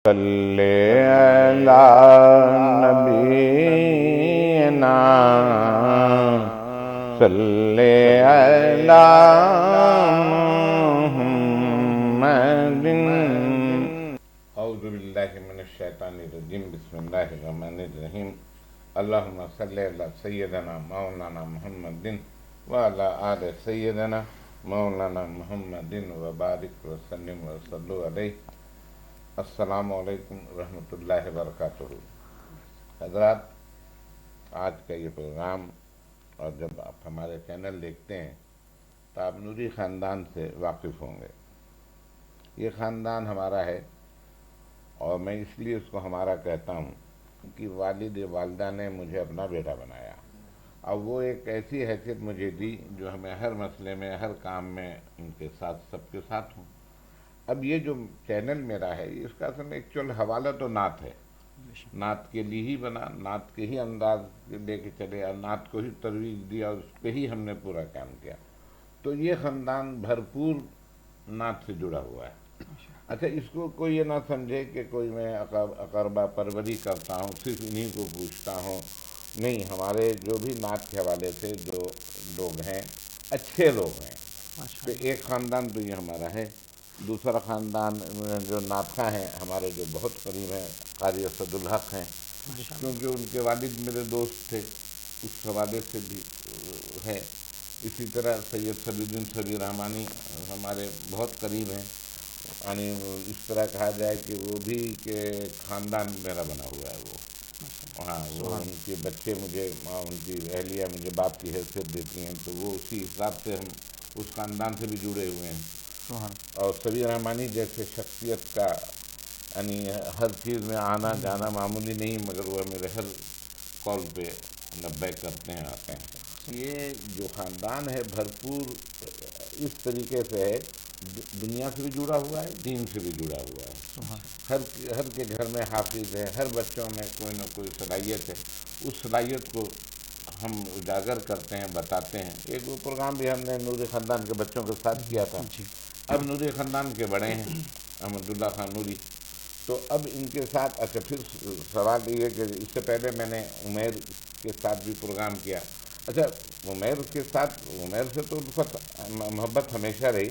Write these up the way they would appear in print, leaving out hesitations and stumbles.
صلی علی نبینا صلی علی محمد۔ اعوذ باللہ من الشیطان الرجیم، بسم اللہ الرحمن الرحیم۔ اللہم صلی علی سیدنا مولانا محمد وعلی آل سیدنا مولانا محمد وبارک وسلم وصلوا علیہ۔ السلام علیکم ورحمۃ اللہ وبرکاتہ۔ حضرات، آج کا یہ پروگرام، اور جب آپ ہمارے چینل دیکھتے ہیں تو آپ نوری خاندان سے واقف ہوں گے۔ یہ خاندان ہمارا ہے، اور میں اس لیے اس کو ہمارا کہتا ہوں کہ والد والدہ نے مجھے اپنا بیٹا بنایا، اور وہ ایک ایسی حیثیت مجھے دی جو ہمیں ہر مسئلے میں، ہر کام میں ان کے ساتھ، سب کے ساتھ ہوں۔ اب یہ جو چینل میرا ہے، اس کا اصل میں ایکچوئل حوالہ تو نعت ہے، نعت کے لیے ہی بنا، نعت کے ہی انداز لے کے چلے، اور نعت کو ہی ترویج دیا، اور اس پہ ہی ہم نے پورا کام کیا۔ تو یہ خاندان بھرپور نعت سے جڑا ہوا ہے۔ اچھا، اس کو کوئی یہ نہ سمجھے کہ کوئی میں اقربا پروری کرتا ہوں، صرف انہی کو پوچھتا ہوں، نہیں۔ ہمارے جو بھی نعت کے حوالے سے جو لوگ ہیں، اچھے لوگ ہیں۔ تو ایک خاندان تو یہ ہمارا ہے۔ دوسرا خاندان جو نعت خواں ہیں ہمارے، جو بہت قریب ہیں، قاری اسد الحق ہیں، کیونکہ ان کے والد میرے دوست تھے، اس حوالے سے بھی ہے۔ اسی طرح سید صفی الدین صفی رحمانی ہمارے بہت قریب ہیں، یعنی اس طرح کہا جائے کہ وہ بھی کہ خاندان میرا بنا ہوا ہے وہ۔ ہاں، وہ ان کے بچے مجھے، ان کی اہلیہ مجھے باپ کی حیثیت دیتی ہیں، تو وہ اسی حساب سے ہم اس خاندان سے بھی جڑے ہوئے ہیں۔ اور صفی رحمانی جیسے شخصیت کا، یعنی ہر چیز میں آنا جانا معمولی نہیں، مگر وہ میرے ہر قول پہ لبیک کرتے ہیں، آتے ہیں۔ یہ جو خاندان ہے بھرپور اس طریقے سے ہے، دنیا سے بھی جڑا ہوا ہے، دین سے بھی جڑا ہوا ہے۔ ہر کے گھر میں حافظ ہے، ہر بچوں میں کوئی نہ کوئی صلاحیت ہے، اس صلاحیت کو ہم اجاگر کرتے ہیں، بتاتے ہیں۔ ایک وہ پروگرام بھی ہم نے نوری خاندان کے بچوں کے ساتھ کیا تھا۔ اب نوری خاندان کے بڑے ہیں احمد اللہ خان نوری، تو اب ان کے ساتھ، اچھا پھر سوال یہ ہے کہ اس سے پہلے میں نے عمیر کے ساتھ بھی پروگرام کیا۔ اچھا، عمیر کے ساتھ، عمیر سے تو محبت ہمیشہ رہی،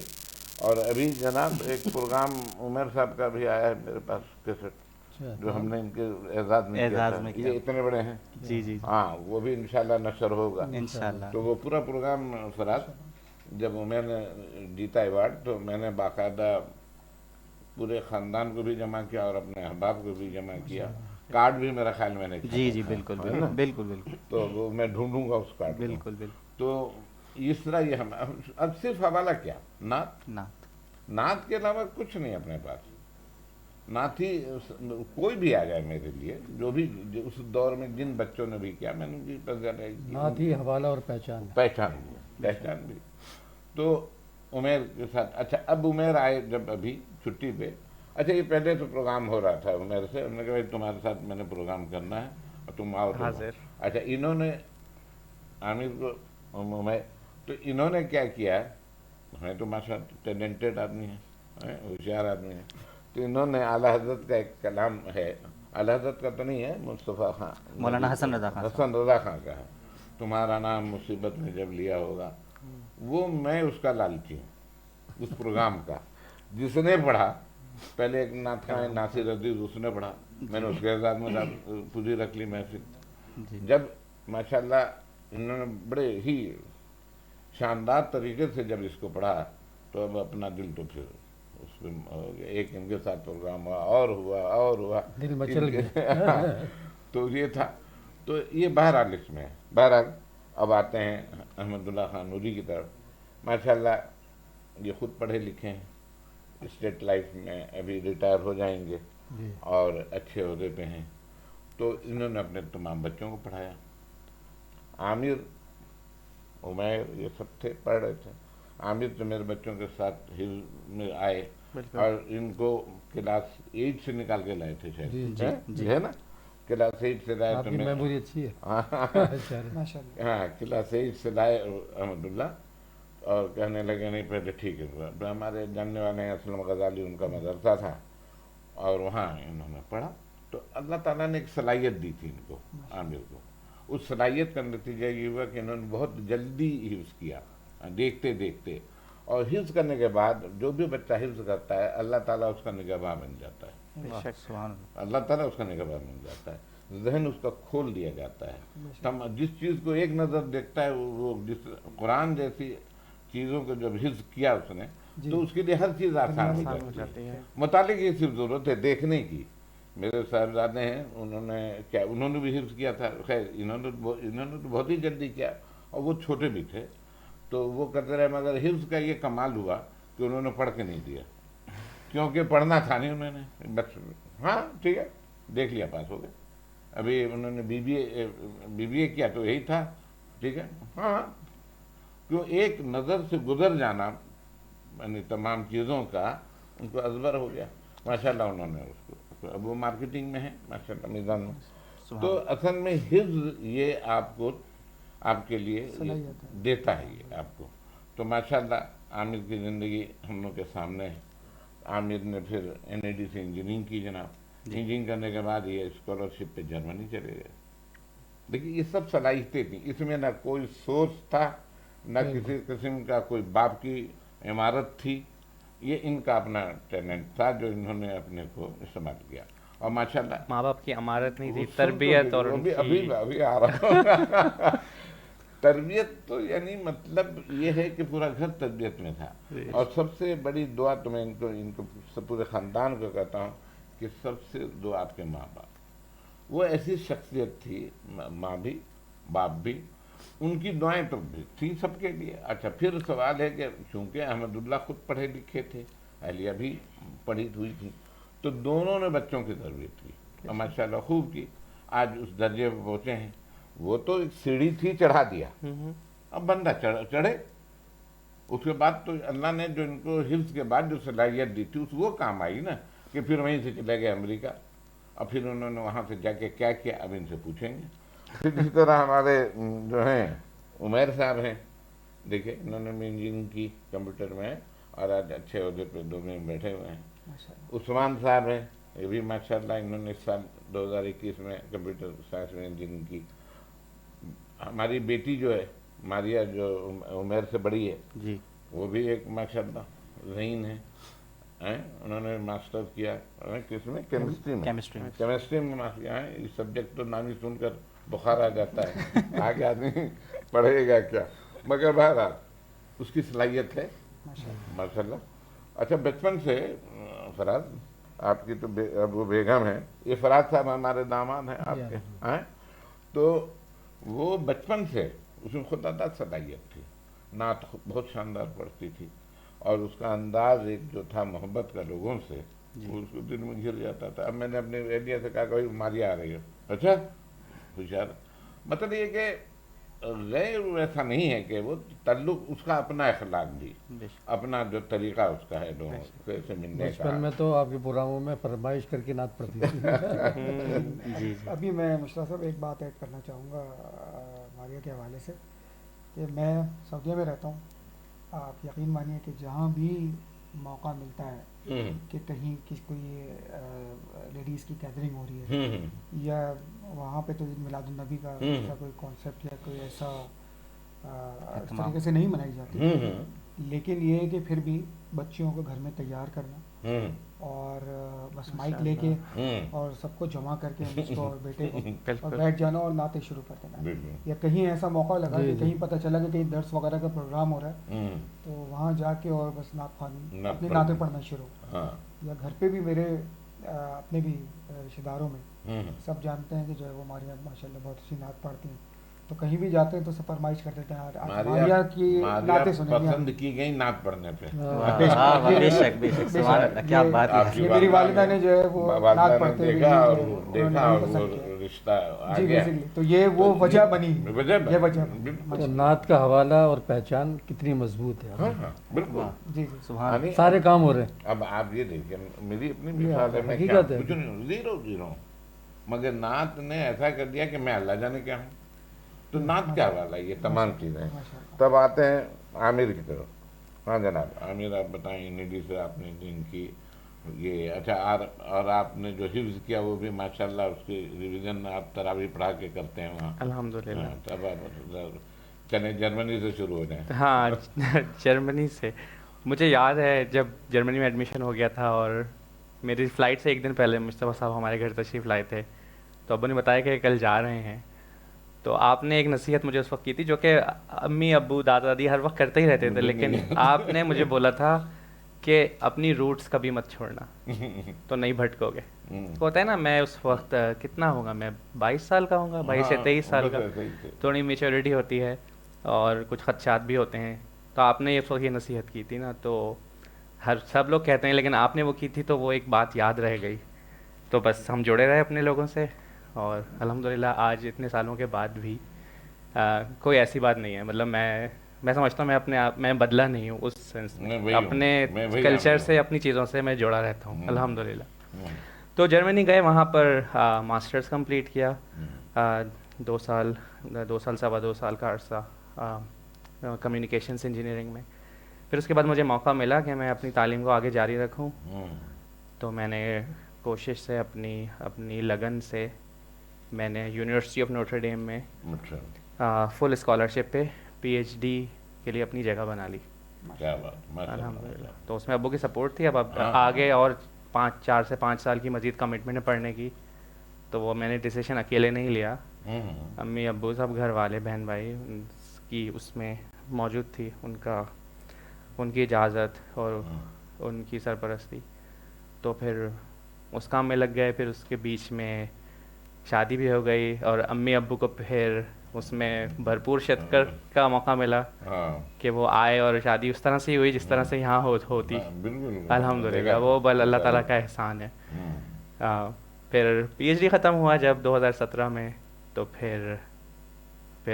اور ابھی جناب ایک پروگرام عمیر صاحب کا بھی آیا ہے میرے پاس کیسٹ، جو ہم نے ان کے اعزاز میں کیا تھا۔ یہ اتنے بڑے ہیں، جی ہاں، وہ بھی انشاءاللہ نشر ہوگا انشاءاللہ۔ تو وہ پورا پروگرام فراز، جب میں نے جیتا ایوارڈ تو میں نے باقاعدہ پورے خاندان کو بھی جمع کیا اور اپنے احباب کو بھی جمع کیا۔ کارڈ بھی میرا خیال میں نے جی بالکل بالکل بالکل بالکل، تو وہ میں ڈھونڈوں گا اس کارڈ کو۔ بالکل بالکل۔ تو اس طرح یہ ہم اب صرف حوالہ کیا، نعت کے علاوہ کچھ نہیں اپنے پاس۔ نعت ہی، کوئی بھی آ جائے میرے لیے، جو بھی اس دور میں جن بچوں نے بھی کیا، میں نے ان کی نعت ہی حوالہ اور پہچان بھی۔ تو عمیر کے ساتھ، اچھا اب عمیر آئے جب ابھی چھٹی پہ، اچھا یہ پہلے تو پروگرام ہو رہا تھا عمیر سے، انہوں نے کہا تمہارے ساتھ میں نے پروگرام کرنا ہے اور تم آؤ۔ اچھا، انہوں نے عامر کو، عمیر، تو انہوں نے کیا کیا، ہمیں تو ماشاء ٹیلنٹڈ آدمی ہیں، ہوشیار آدمی ہیں، تو انہوں نے اعلیٰ حضرت کا ایک کلام ہے، اعلیٰ حضرت کا تو نہیں ہے، مصطفیٰ خان، مولانا حسن رضا خان کا ہے، تمہارا نام مصیبت میں جب لیا ہوگا۔ وہ میں اس کا لالچی ہوں، اس پروگرام کا۔ جس نے پڑھا، پہلے ایک نعت خواں ناصر عزیز، اس نے پڑھا، میں نے اس کے اعزاز میں پوری رکھ لی محفل۔ جب ماشاءاللہ انہوں نے بڑے ہی شاندار طریقے سے جب اس کو پڑھا، تو اب اپنا دل تو پھر اس میں ایک ان کے ساتھ پروگرام ہوا، اور ہوا دل مچل گیا۔ تو یہ تھا، تو یہ بہرحال اس میں ہے۔ بہرحال اب آتے ہیں احمد اللہ خان نوری کی طرف۔ ماشاءاللہ یہ خود پڑھے لکھے ہیں، اسٹیٹ لائف میں ابھی ریٹائر ہو جائیں گے اور اچھے عہدے پہ ہیں۔ تو انہوں نے اپنے تمام بچوں کو پڑھایا۔ عامر، عمیر، یہ سب تھے، پڑھ رہے تھے۔ عامر تو میرے بچوں کے ساتھ حفظ میں آئے، اور ان کو کلاس 8 سے نکال کے لائے تھے شاید، ہے نا، کلاس 8 سے لائے۔ تو میموری اچھی ہے، ہاں، کلاس 8 سے لائے احمد اللہ، اور کہنے لگے نہیں پہلے ٹھیک ہے، ہمارے جاننے والے ہیں اسلم غزالی، ان کا مدرسہ تھا، اور وہاں انہوں نے پڑھا تو اللہ تعالیٰ نے ایک صلاحیت دی تھی ان کو، عامر کو. اس صلاحیت کا نتیجہ یہ ہوا کہ انہوں نے بہت جلدی حفظ کیا دیکھتے دیکھتے، اور حفظ کرنے کے بعد جو بھی بچہ حفظ کرتا ہے اللہ تعالیٰ اس کا نگہباں بن جاتا ہے. بے شک سبحان اللہ. اللہ تعالیٰ اس کا نگہباں بن جاتا ہے، ذہن اس کا کھول دیا جاتا ہے. جس چیز کو ایک نظر دیکھتا ہے وہ جس قرآن جیسی چیزوں کو جب حفظ کیا اس نے تو اس کے لیے ہر چیز آسان ہو جاتی ہے. مطالعے کی صرف ضرورت ہے دیکھنے کی. میرے صاحبزادے ہیں، انہوں نے بھی حفظ کیا تھا. خیر انہوں نے تو بہت ہی جلدی کیا اور وہ چھوٹے بھی تھے تو وہ کرتے رہے، مگر حفظ کا یہ کمال ہوا کہ انہوں نے پڑھ کے نہیں دیا، کیونکہ پڑھنا تھا نہیں انہوں نے. بس ہاں ٹھیک ہے دیکھ لیا پاس ہو گئے. ابھی انہوں نے بی بی اے کیا تو یہی تھا، ٹھیک ہے ہاں. کیوں ایک نظر سے گزر جانا یعنی تمام چیزوں کا ان کو ازبر ہو گیا. ماشاء اللہ انہوں نے اس کو، اب وہ مارکیٹنگ میں ہے ماشاء اللہ میدان میں. تو اصل میں حفظ یہ آپ کے لیے دیتا ہے یہ آپ کو. تو ماشاء اللہ عامر کی زندگی ہم لوگ کے سامنے ہے. عامر نے پھر NID سے انجینئرنگ کی جناب. انجینئرنگ کرنے کے بعد یہ اسکالرشپ پہ جرمنی چلے گئے. دیکھیے یہ سب صلاحیتیں تھیں، اس میں نہ کوئی سورس تھا نہ کسی قسم کا کوئی باپ کی عمارت تھی. یہ ان کا اپنا ٹیلنٹ تھا جو انہوں نے اپنے کو استعمال کیا. اور ماشاءاللہ ماں باپ کی عمارت نہیں تھی، تربیت اور ابھی آ رہا تربیت تو یعنی مطلب یہ ہے کہ پورا گھر تربیت میں تھا. اور سب سے بڑی دعا تو میں ان کو پورے خاندان کو کہتا ہوں کہ سب سے دعا آپ کے ماں باپ. وہ ایسی شخصیت تھی، ماں بھی باپ بھی، ان کی دعائیں تو تھی سب کے لیے. اچھا پھر سوال ہے کہ چونکہ احمد اللہ خود پڑھے لکھے تھے، اہلیہ بھی پڑھی ہوئی تھی، تو دونوں نے بچوں کی تربیت کی اور ماشاء اللہ خوب کی. آج اس درجے پہ پہنچے ہیں. وہ تو ایک سیڑھی تھی، چڑھا دیا، اب بندہ چڑھے. اس کے بعد تو اللہ نے جو ان کو حفظ کے بعد جو صلاحیت دی تھی وہ کام آئی نا، کہ پھر وہیں سے چلے گئے امریکہ. اور پھر انہوں نے وہاں سے جا کے کیا کیا اب ان سے پوچھیں گے. پھر اسی طرح ہمارے جو ہیں عمیر صاحب ہیں، دیکھیں انہوں نے بھی انجینئرنگ کی کمپیوٹر میں اور آج اچھے عہدے پہ دونوں بیٹھے ہوئے ہیں. عثمان صاحب ہیں، یہ بھی ماشاءاللہ انہوں نے اس سال 2021 میں کمپیوٹر سائنس میں انجینئرنگ کی. ہماری بیٹی جو ہے ماریہ جو عمیر سے بڑی ہے جی، وہ بھی ایک ماشاءاللہ ذہین ہے. انہوں نے ماسٹر کیا کس میں؟ کیمسٹری میں ماسٹر کیا ہے. یہ سبجیکٹ تو نام ہی سن کر بخار آ جاتا ہے، آگے آدمی پڑھے گا کیا، مگر بہرحال اس کی صلاحیت ہے ماشاءاللہ. اچھا بچپن سے فراز آپ کی تو ابو بیگم ہے، یہ فراز صاحب ہمارے داماد ہیں آپ کے ہیں. تو وہ بچپن سے اس میں خدا داد صلاحیت تھی. نعت بہت شاندار پڑھتی تھی اور اس کا انداز ایک جو تھا محبت کا لوگوں سے وہ اس کو دل میں گھر جاتا تھا. اب میں نے اپنے ایریا سے کہا کہ ماریا آ رہی ہے، اچھا ہوشیار. مطلب یہ کہ غیر ایسا نہیں ہے کہ وہ تعلق اس کا اپنا اخلاق بھی، اپنا جو طریقہ اس کا ہے لوگوں سے ملنے کا. بچپن میں تو آپ کے پروگراموں میں فرمائش کر کے نعت پڑھتی تھی. ابھی میں مشتاق صاحب ایک بات ایڈ کرنا چاہوں گا ماریہ کے حوالے سے کہ میں سعودیہ میں رہتا ہوں. آپ یقین مانیے کہ جہاں بھی موقع ملتا ہے کہ کہیں کوئی لیڈیز کی گیدرنگ ہو رہی ہے یا وہاں پہ تو میلاد النبی کا ایسا کوئی کانسیپٹ یا کوئی ایسا اس طریقے سے نہیں منائی جاتی، لیکن یہ ہے کہ پھر بھی بچیوں کو گھر میں تیار کرنا اور بس مائک لے کے اور سب کو جمع کر کے اس کو اور بیٹے کو اور بیٹھ جانا اور نعتیں شروع کر دینا. یا کہیں ایسا موقع لگا کہ کہیں پتہ چلا کہ کہیں درس وغیرہ کا پروگرام ہو رہا ہے تو وہاں جا کے اور بس نعت خوانی اپنی نعتیں پڑھنا شروع. یا گھر پہ بھی میرے اپنے بھی رشتہ داروں میں سب جانتے ہیں کہ جو ہے وہ ماریہ ماشاء اللہ بہت اچھی نعت پڑھتی ہیں، تو کہیں بھی جاتے ہیں تو سب فرمائش کر دیتے ہیں ماریہ کی نعتیں سنیں گے. پسند کی گئی نعت پڑھنے پہ. بے شک بے شک سبحان اللہ، کیا بات ہے. یہ میری والدہ نے جو ہے وہ نعت پڑھتے دیکھا اور وہ رشتہ آ گیا. تو یہ وہ وجہ بنی، یہ وجہ. تو نعت کا حوالہ اور پہچان کتنی مضبوط ہے. بالکل جی سبحان، سارے کام ہو رہے ہیں. اب آپ یہ دیکھیں میری اپنی مثال ہے، میں کچھ نہیں زیرو مگر نعت نے ایسا کر دیا کہ میں اللہ جانے کیا ہوں. تو نعت کیا والا یہ تمام چیزیں. تب آتے ہیں عامر کی طرف. ہاں جناب عامر آپ بتائیں NID سے آپ نے جن کی یہ اچھا، اور آپ نے جو حفظ کیا وہ بھی ماشاءاللہ اس کی ریویژن آپ تراویح پڑھا کے کرتے ہیں وہاں؟ الحمدللہ. ہاں، تب آپ چلیں جرمنی سے شروع ہو جائیں. ہاں جرمنی سے مجھے یاد ہے جب جرمنی میں ایڈمیشن ہو گیا تھا اور میری فلائٹ سے ایک دن پہلے مصطفیٰ صاحب ہمارے گھر تشریف لائے تھے. تو ابو نے بتایا کہ کل جا رہے ہیں. تو آپ نے ایک نصیحت مجھے اس وقت کی تھی جو کہ امی ابو دادا دادی ہر وقت کرتے ہی رہتے تھے, لیکن آپ نے مجھے بولا تھا کہ اپنی روٹس کبھی مت چھوڑنا تو نہیں بھٹکو گے. ہوتا ہے نا, میں اس وقت کتنا ہوگا, میں 22 سال کا ہوں گا, 22 سے 23 سال کا, تھوڑی میچورٹی ہوتی ہے اور کچھ خدشات بھی ہوتے ہیں. تو آپ نے اس وقت یہ نصیحت کی تھی نا, تو سب لوگ کہتے ہیں لیکن آپ نے وہ کی تھی تو وہ ایک بات یاد رہ گئی. تو بس ہم جڑے رہے اپنے لوگوں سے اور الحمدللہ آج اتنے سالوں کے بعد بھی کوئی ایسی بات نہیں ہے. مطلب میں سمجھتا ہوں میں اپنے آپ میں بدلا نہیں ہوں اس سینس میں, اپنے کلچر سے اپنی چیزوں سے میں جڑا رہتا ہوں الحمدللہ. تو جرمنی گئے, وہاں پر ماسٹرز کمپلیٹ کیا, 2 سال 2.25 سال کا عرصہ کمیونیکیشنس انجینئرنگ میں. پھر اس کے بعد مجھے موقع ملا کہ میں اپنی تعلیم کو آگے جاری رکھوں. تو میں نے کوشش سے اپنی لگن سے میں نے یونیورسٹی آف نوٹر ڈیم میں فل اسکالرشپ پہ پی ایچ ڈی کے لیے اپنی جگہ بنا لی. الحمدللہ. تو اس میں ابو کی سپورٹ تھی. اب آگے اور 4 سے 5 سال کی مزید کمٹمنٹ ہے پڑھنے کی, تو وہ میں نے ڈیسیشن اکیلے نہیں لیا. امی ابو سب گھر والے بہن بھائی کی اس میں موجود تھی, ان کی اجازت اور ان کی سرپرستی. تو پھر اس کام میں لگ گئے. پھر اس کے بیچ میں شادی بھی ہو گئی اور امی ابو کو پھر اس میں بھرپور شرکت کا موقع ملا کہ وہ آئے, اور شادی اس طرح سے ہی ہوئی جس طرح سے یہاں ہوتی. الحمدللہ وہ بل اللہ تعالیٰ کا احسان ہے. پھر پی ایچ ڈی ختم ہوا جب 2017 میں, تو پھر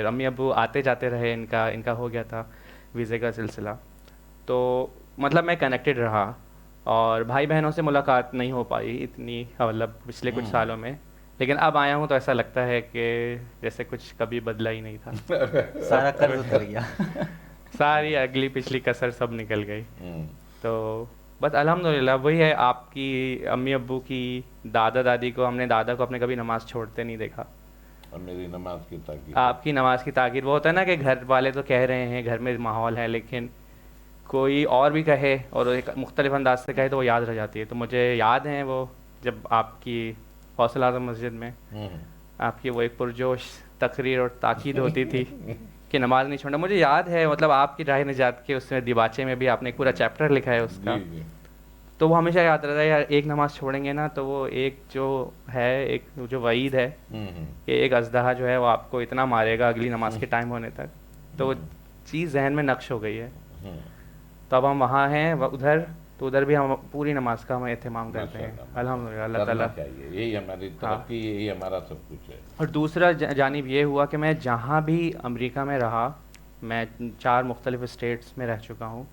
امی ابو آتے جاتے رہے. ان کا ہو گیا تھا ویزے کا سلسلہ. تو مطلب میں کنیکٹڈ رہا اور بھائی بہنوں سے ملاقات نہیں ہو پائی اتنی, مطلب پچھلے کچھ سالوں میں. لیکن اب آیا ہوں تو ایسا لگتا ہے کہ جیسے کچھ کبھی بدلا ہی نہیں تھا. سارا قرض اتر گیا, ساری اگلی پچھلی کسر سب نکل گئی. تو بس الحمدللہ وہی ہے, آپ کی امی ابو کی دادا دادی کو, ہم نے دادا کو اپنے کبھی نماز چھوڑتے نہیں دیکھا. اور میری نماز کی تاکید, آپ کی نماز کی تاکید, وہ ہوتا ہے نا کہ گھر والے تو کہہ رہے ہیں, گھر میں ماحول ہے, لیکن کوئی اور بھی کہے اور ایک مختلف انداز سے کہے تو وہ یاد رہ جاتی ہے. تو مجھے یاد ہیں وہ جب آپ کی حوصلہ اعظم مسجد میں آپ کی وہ ایک پرجوش تقریر اور تاکید ہوتی تھی کہ نماز نہیں چھوڑنا. مجھے یاد ہے, مطلب آپ کی راہ نجات کے اس میں دیباچے میں بھی آپ نے ایک پورا چیپٹر لکھا ہے اس کا. تو وہ ہمیشہ یاد رہتا ہے یار, ایک نماز چھوڑیں گے نا تو وہ ایک جو ہے, ایک جو وعید ہے کہ ایک اژدہا جو ہے وہ آپ کو اتنا مارے گا اگلی نماز کے ٹائم ہونے تک. تو وہ چیز ذہن میں نقش ہو گئی ہے. تو اب ہم وہاں ہیں ادھر, تو ادھر بھی ہم پوری نماز کا ہم اہتمام کرتے ہیں الحمدللہ. اللہ تعالیٰ, یہی ہماری ترقی, یہی ہمارا سب کچھ ہے. اور دوسرا جانب یہ ہوا کہ میں جہاں بھی امریکہ میں رہا, میں 4 مختلف اسٹیٹس میں رہ چکا ہوں,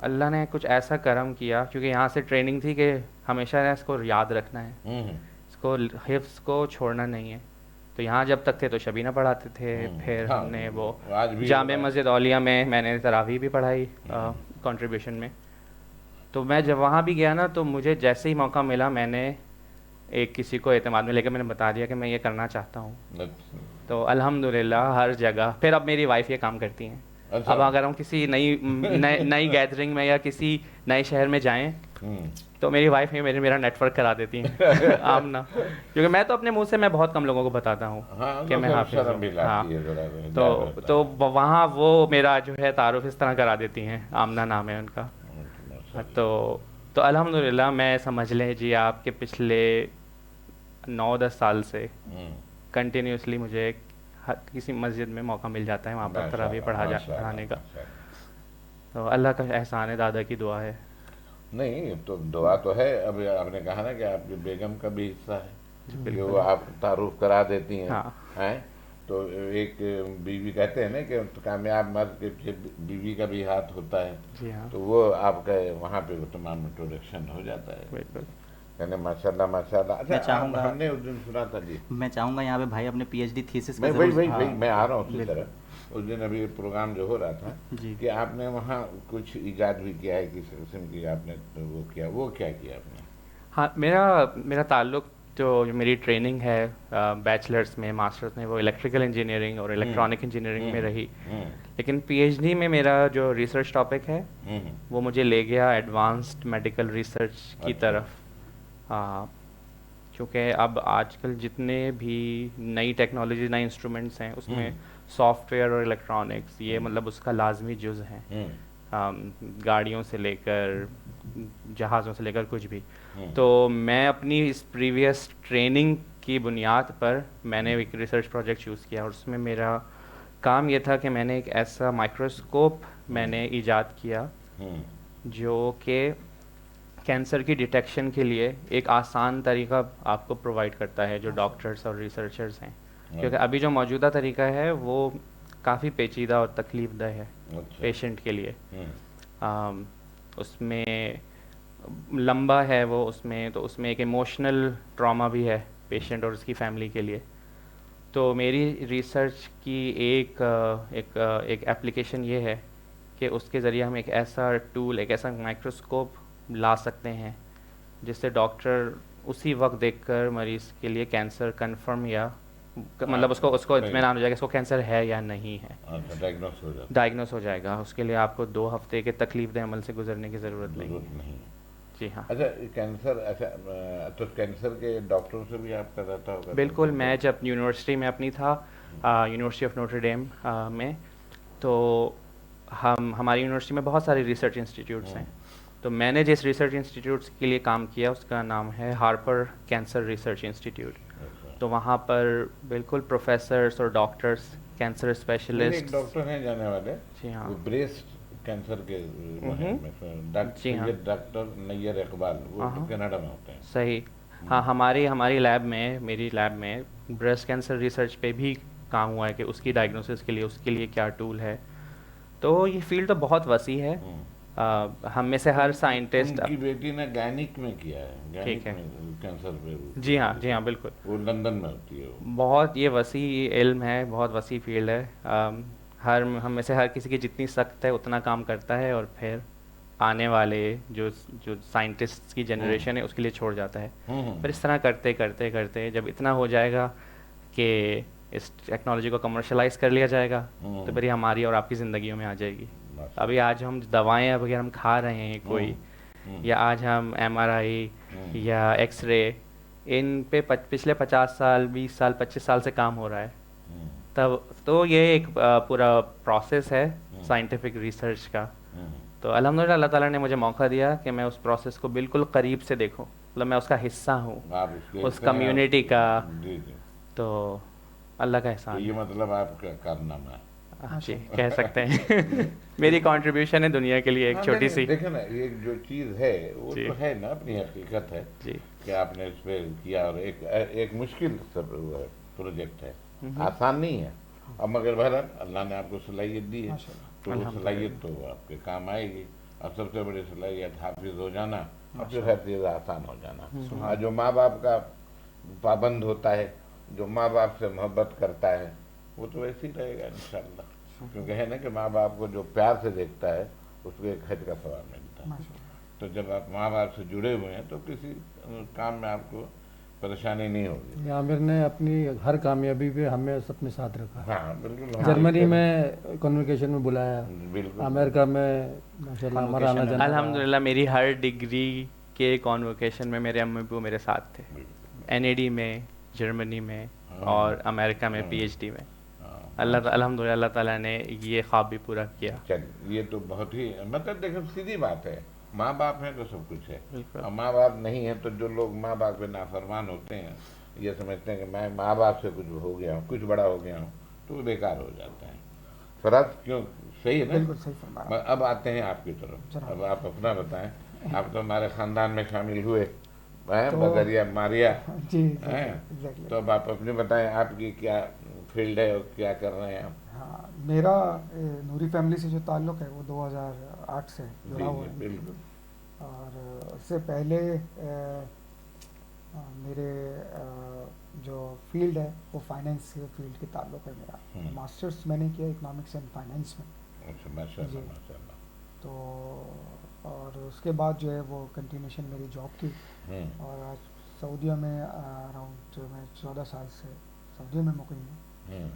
اللہ نے کچھ ایسا کرم کیا, کیونکہ یہاں سے ٹریننگ تھی کہ ہمیشہ اس کو یاد رکھنا ہے, اس کو حفظ کو چھوڑنا نہیں ہے. تو یہاں جب تک تھے تو شبینہ پڑھاتے تھے, پھر ہم نے وہ جامع مسجد اولیاء میں نے تراویح بھی پڑھائی کنٹریبیوشن میں. تو میں جب وہاں بھی گیا نا, تو مجھے جیسے ہی موقع ملا میں نے ایک کسی کو اعتماد میں لے کے میں نے بتا دیا کہ میں یہ کرنا چاہتا ہوں. تو الحمدللہ ہر جگہ, پھر اب میری وائف یہ کام کرتی ہیں. اب اگر ہم کسی نئی گیدرنگ میں یا کسی نئے شہر میں جائیں تو میری وائف میرا نیٹ ورک کرا دیتی ہیں آمنا, کیونکہ میں تو اپنے منہ سے میں بہت کم لوگوں کو بتاتا ہوں کہ میں حافظ ہوں. ہاں, تو وہاں وہ میرا جو ہے تعارف اس طرح کرا دیتی ہیں, آمنا نام ہے ان کا. تو الحمدللہ میں سمجھ لیں جی آپ کے پچھلے 9-10 سال سے کنٹینیوسلی مجھے کسی مسجد میں موقع مل جاتا ہے وہاں پر تراویح پڑھانے کا. تو اللہ کا احسان ہے, دادا کی دعا ہے. نہیں تو دعا تو ہے. اب آپ نے کہا نا کہ آپ کی بیگم کا بھی حصہ ہے کہ وہ آپ تعارف کرا دیتی ہیں. تو ایک بیوی کہتے ہیں نا کہ کامیاب مرد کے پیچھے بیوی کا بھی ہاتھ ہوتا ہے. تو وہ آپ کا وہاں پہ وہ تمام انٹروڈکشن ہو جاتا ہے. یعنی ماشاءاللہ ماشاءاللہ. میں اچھا چاہوں گا ہم نے اس دن سنا تھا جی, میں چاہوں گا یہاں پہ بھائی اپنے پی ایچ ڈی تھیسس کا وہی ضرور. میں آ رہا ہوں اسی طرح. اس دن ابھی پروگرام جو ہو رہا تھا جی کہ آپ نے وہاں کچھ ایجاد بھی کیا ہے, کس قسم کی آپ نے وہ کیا کیا آپ نے؟ ہاں, میرا تعلق جو میری ٹریننگ ہے بیچلرس میں, ماسٹرس میں, وہ الیکٹریکل انجینئرنگ اور الیکٹرانک انجینئرنگ میں رہی. لیکن پی ایچ ڈی میں میرا جو ریسرچ ٹاپک ہے وہ مجھے لے گیا ایڈوانسڈ میڈیکل ریسرچ کی طرف. کیونکہ اب آج کل جتنے بھی نئی ٹیکنالوجی, نئے انسٹرومنٹس ہیں, اس میں سافٹ ویئر اور الیکٹرانکس یہ مطلب اس کا لازمی جز ہیں, گاڑیوں سے لے کر جہازوں سے لے کر کچھ بھی. تو میں اپنی اس پریویس ٹریننگ کی بنیاد پر میں نے ایک ریسرچ پروجیکٹ چوز کیا, اور اس میں میرا کام یہ تھا کہ میں نے ایک ایسا مائکروسکوپ میں نے ایجاد کیا جو کہ کینسر کی ڈیٹیکشن کے لیے ایک آسان طریقہ آپ کو پرووائڈ کرتا ہے جو ڈاکٹرس اور ریسرچرز ہیں. کیونکہ ابھی جو موجودہ طریقہ ہے وہ کافی پیچیدہ اور تکلیف دہ ہے پیشنٹ کے لیے. اس میں لمبا ہے وہ, اس میں ایک ایموشنل ٹراما بھی ہے پیشنٹ اور اس کی فیملی کے لیے. تو میری ریسرچ کی ایک ایپلیکیشن یہ ہے کہ اس کے ذریعے ہم ایک ایسا ٹول, ایک ایسا مائکروسکوپ لا سکتے ہیں جس سے ڈاکٹر اسی وقت دیکھ کر مریض کے لیے کینسر کنفرم یا مطلب اس کو اطمینان ہو جائے گا اس کو کینسر ہے یا نہیں ہے, ڈائگنوس ہو جائے گا. اس کے لیے آپ کو 2 ہفتے کے تکلیف دہ عمل سے گزرنے کی ضرورت نہیں ہے. جی ہاں. اچھا کینسر, تو کینسر کے ڈاکٹروں سے بھی آپ کا رہتا ہوگا؟ بالکل. میں جب یونیورسٹی میں اپنی تھا, یونیورسٹی آف نوٹر ڈیم میں, تو ہماری یونیورسٹی میں بہت سارے ریسرچ انسٹیٹیوٹس ہیں. تو میں نے جس ریسرچ انسٹیٹیوٹس کے لیے کام کیا اس کا نام ہے ہارپر کینسر ریسرچ انسٹیٹیوٹ. تو وہاں پر بالکل پروفیسرس اور ڈاکٹرس, کینسر اسپیشلسٹ. ایک ڈاکٹر ہیں جانے والے, جی ہاں, وہ بریسٹ کینسر کے ڈاکٹر نیئر اقبال, وہ کینیڈا میں ہوتے ہیں. صحیح. ہاں, ہماری لیب میں, میری لیب میں بریسٹ کینسر ریسرچ پہ بھی کام ہوا ہے کہ اس کی ڈائگنوسس کے لیے کیا ٹول ہے. تو یہ فیلڈ تو بہت وسیع ہے. ہم میں سے ہر سائنٹسٹ, ان کی بیٹی نے گائنک میں کیا ہے, ٹھیک ہے, کینسر پہ. جی ہاں بالکل. وہ لندن میں ہوتی ہے. بہت یہ وسیع علم ہے, بہت وسیع فیلڈ ہے. ہم میں سے ہر کسی کی جتنی سخت ہے اتنا کام کرتا ہے, اور پھر آنے والے جو سائنٹسٹ کی جنریشن ہے اس کے لیے چھوڑ جاتا ہے. پھر اس طرح کرتے کرتے کرتے جب اتنا ہو جائے گا کہ اس ٹیکنالوجی کو کمرشلائز کر لیا جائے گا, تو پھر یہ ہماری اور آپ کی زندگیوں میں آ جائے گی. ابھی آج ہم دوائیں اگر ہم کھا رہے ہیں کوئی, یا آج ہم MRI یا ایکس رے, ان پہ پچھلے 50 سال 20 سال 25 سال سے کام ہو رہا ہے. تو یہ ایک پورا پروسیس ہے سائنٹیفک ریسرچ کا. تو الحمدللہ اللہ تعالیٰ نے مجھے موقع دیا کہ میں اس پروسیس کو بالکل قریب سے دیکھوں, مطلب میں اس کا حصہ ہوں, اس کمیونٹی کا. تو اللہ کا احسان. یہ مطلب آپ کا کارنامہ ہے. جی کہہ سکتے ہیں. میری کنٹریبیوشن ہے دنیا کے لیے ایک چھوٹی سی. دیکھیں نا, ایک جو چیز ہے وہ تو ہے نا, اپنی حقیقت ہے کہ آپ نے اس پہ کیا, اور ایک مشکل پروجیکٹ ہے, آسان نہیں ہے. اب مگر بہرحال اللہ نے آپ کو صلاحیت دی ہے, تو وہ صلاحیت تو آپ کے کام آئے گی. اور سب سے بڑی صلاحیت حافظ ہو جانا, اور پھر ہر چیز آسان ہو جانا. جو ماں باپ کا پابند ہوتا ہے, جو ماں باپ سے محبت کرتا ہے, وہ تو ویسے ہی رہے گا انشاءاللہ. کیونکہ ہے نا کہ ماں باپ کو جو پیار سے دیکھتا ہے اس کو ایک حج کا ثواب ملتا ہے. تو جب آپ ماں باپ سے جڑے ہوئے ہیں تو کسی کام میں آپ کو پریشانی نہیں ہوگی. عامر نے اپنی ہر کامیابی پہ ہمیں اپنے ساتھ رکھا. ہاں بالکل. جرمنی میں کنوکیشن میں بلایا, بالکل. امریکہ میں ماشاءاللہ ہمارا آنا جانا. الحمدللہ میری ہر ڈگری کے کنوکیشن میں میرے امی ابو میرے ساتھ تھے, NAD میں, جرمنی میں, اور امریکہ میں PhD میں. الحمدللہ اللہ تعالیٰ نے یہ خواب بھی پورا کیا. یہ تو بہت ہی مطلب دیکھو سیدھی بات ہے, ماں باپ ہیں تو سب کچھ ہے, اور ماں باپ نہیں ہیں تو جو لوگ ماں باپ پہ نافرمان ہوتے ہیں, یہ سمجھتے ہیں کہ میں ماں باپ سے کچھ ہو گیا ہوں, کچھ بڑا ہو گیا ہوں, تو وہ بیکار ہو جاتا ہے. فراز کیوں صحیح ہے نا. بالکل صحیح فرمایا. اب آتے ہیں آپ کی طرف, اب آپ اپنا بتائیں. آپ تو ہمارے خاندان میں شامل ہوئے بذریعہ ماریا. جی تو اب آپ اپنے بتائیں, آپ کی کیا فیلڈ ہے اور کیا کر رہے ہیں آپ؟ ہاں, میرا نوری فیملی سے جو تعلق ہے وہ 2008 سے جڑا ہوا ہے. بالکل. اور اس سے پہلے میرے جو فیلڈ ہے وہ فائنینس کے فیلڈ کے تعلق ہے میرا. ماسٹرس میں نے کیا اکنامکس اینڈ فائنینس میں. اچھا ماشاء اللہ جی. ماشاء اللہ. تو اور اس کے بعد جو ہے وہ کنٹینیوشن میری جاب تھی. اور آج سعودیہ میں اراؤنڈ میں 14 سال سے سعودیہ میں مقیم ہوں.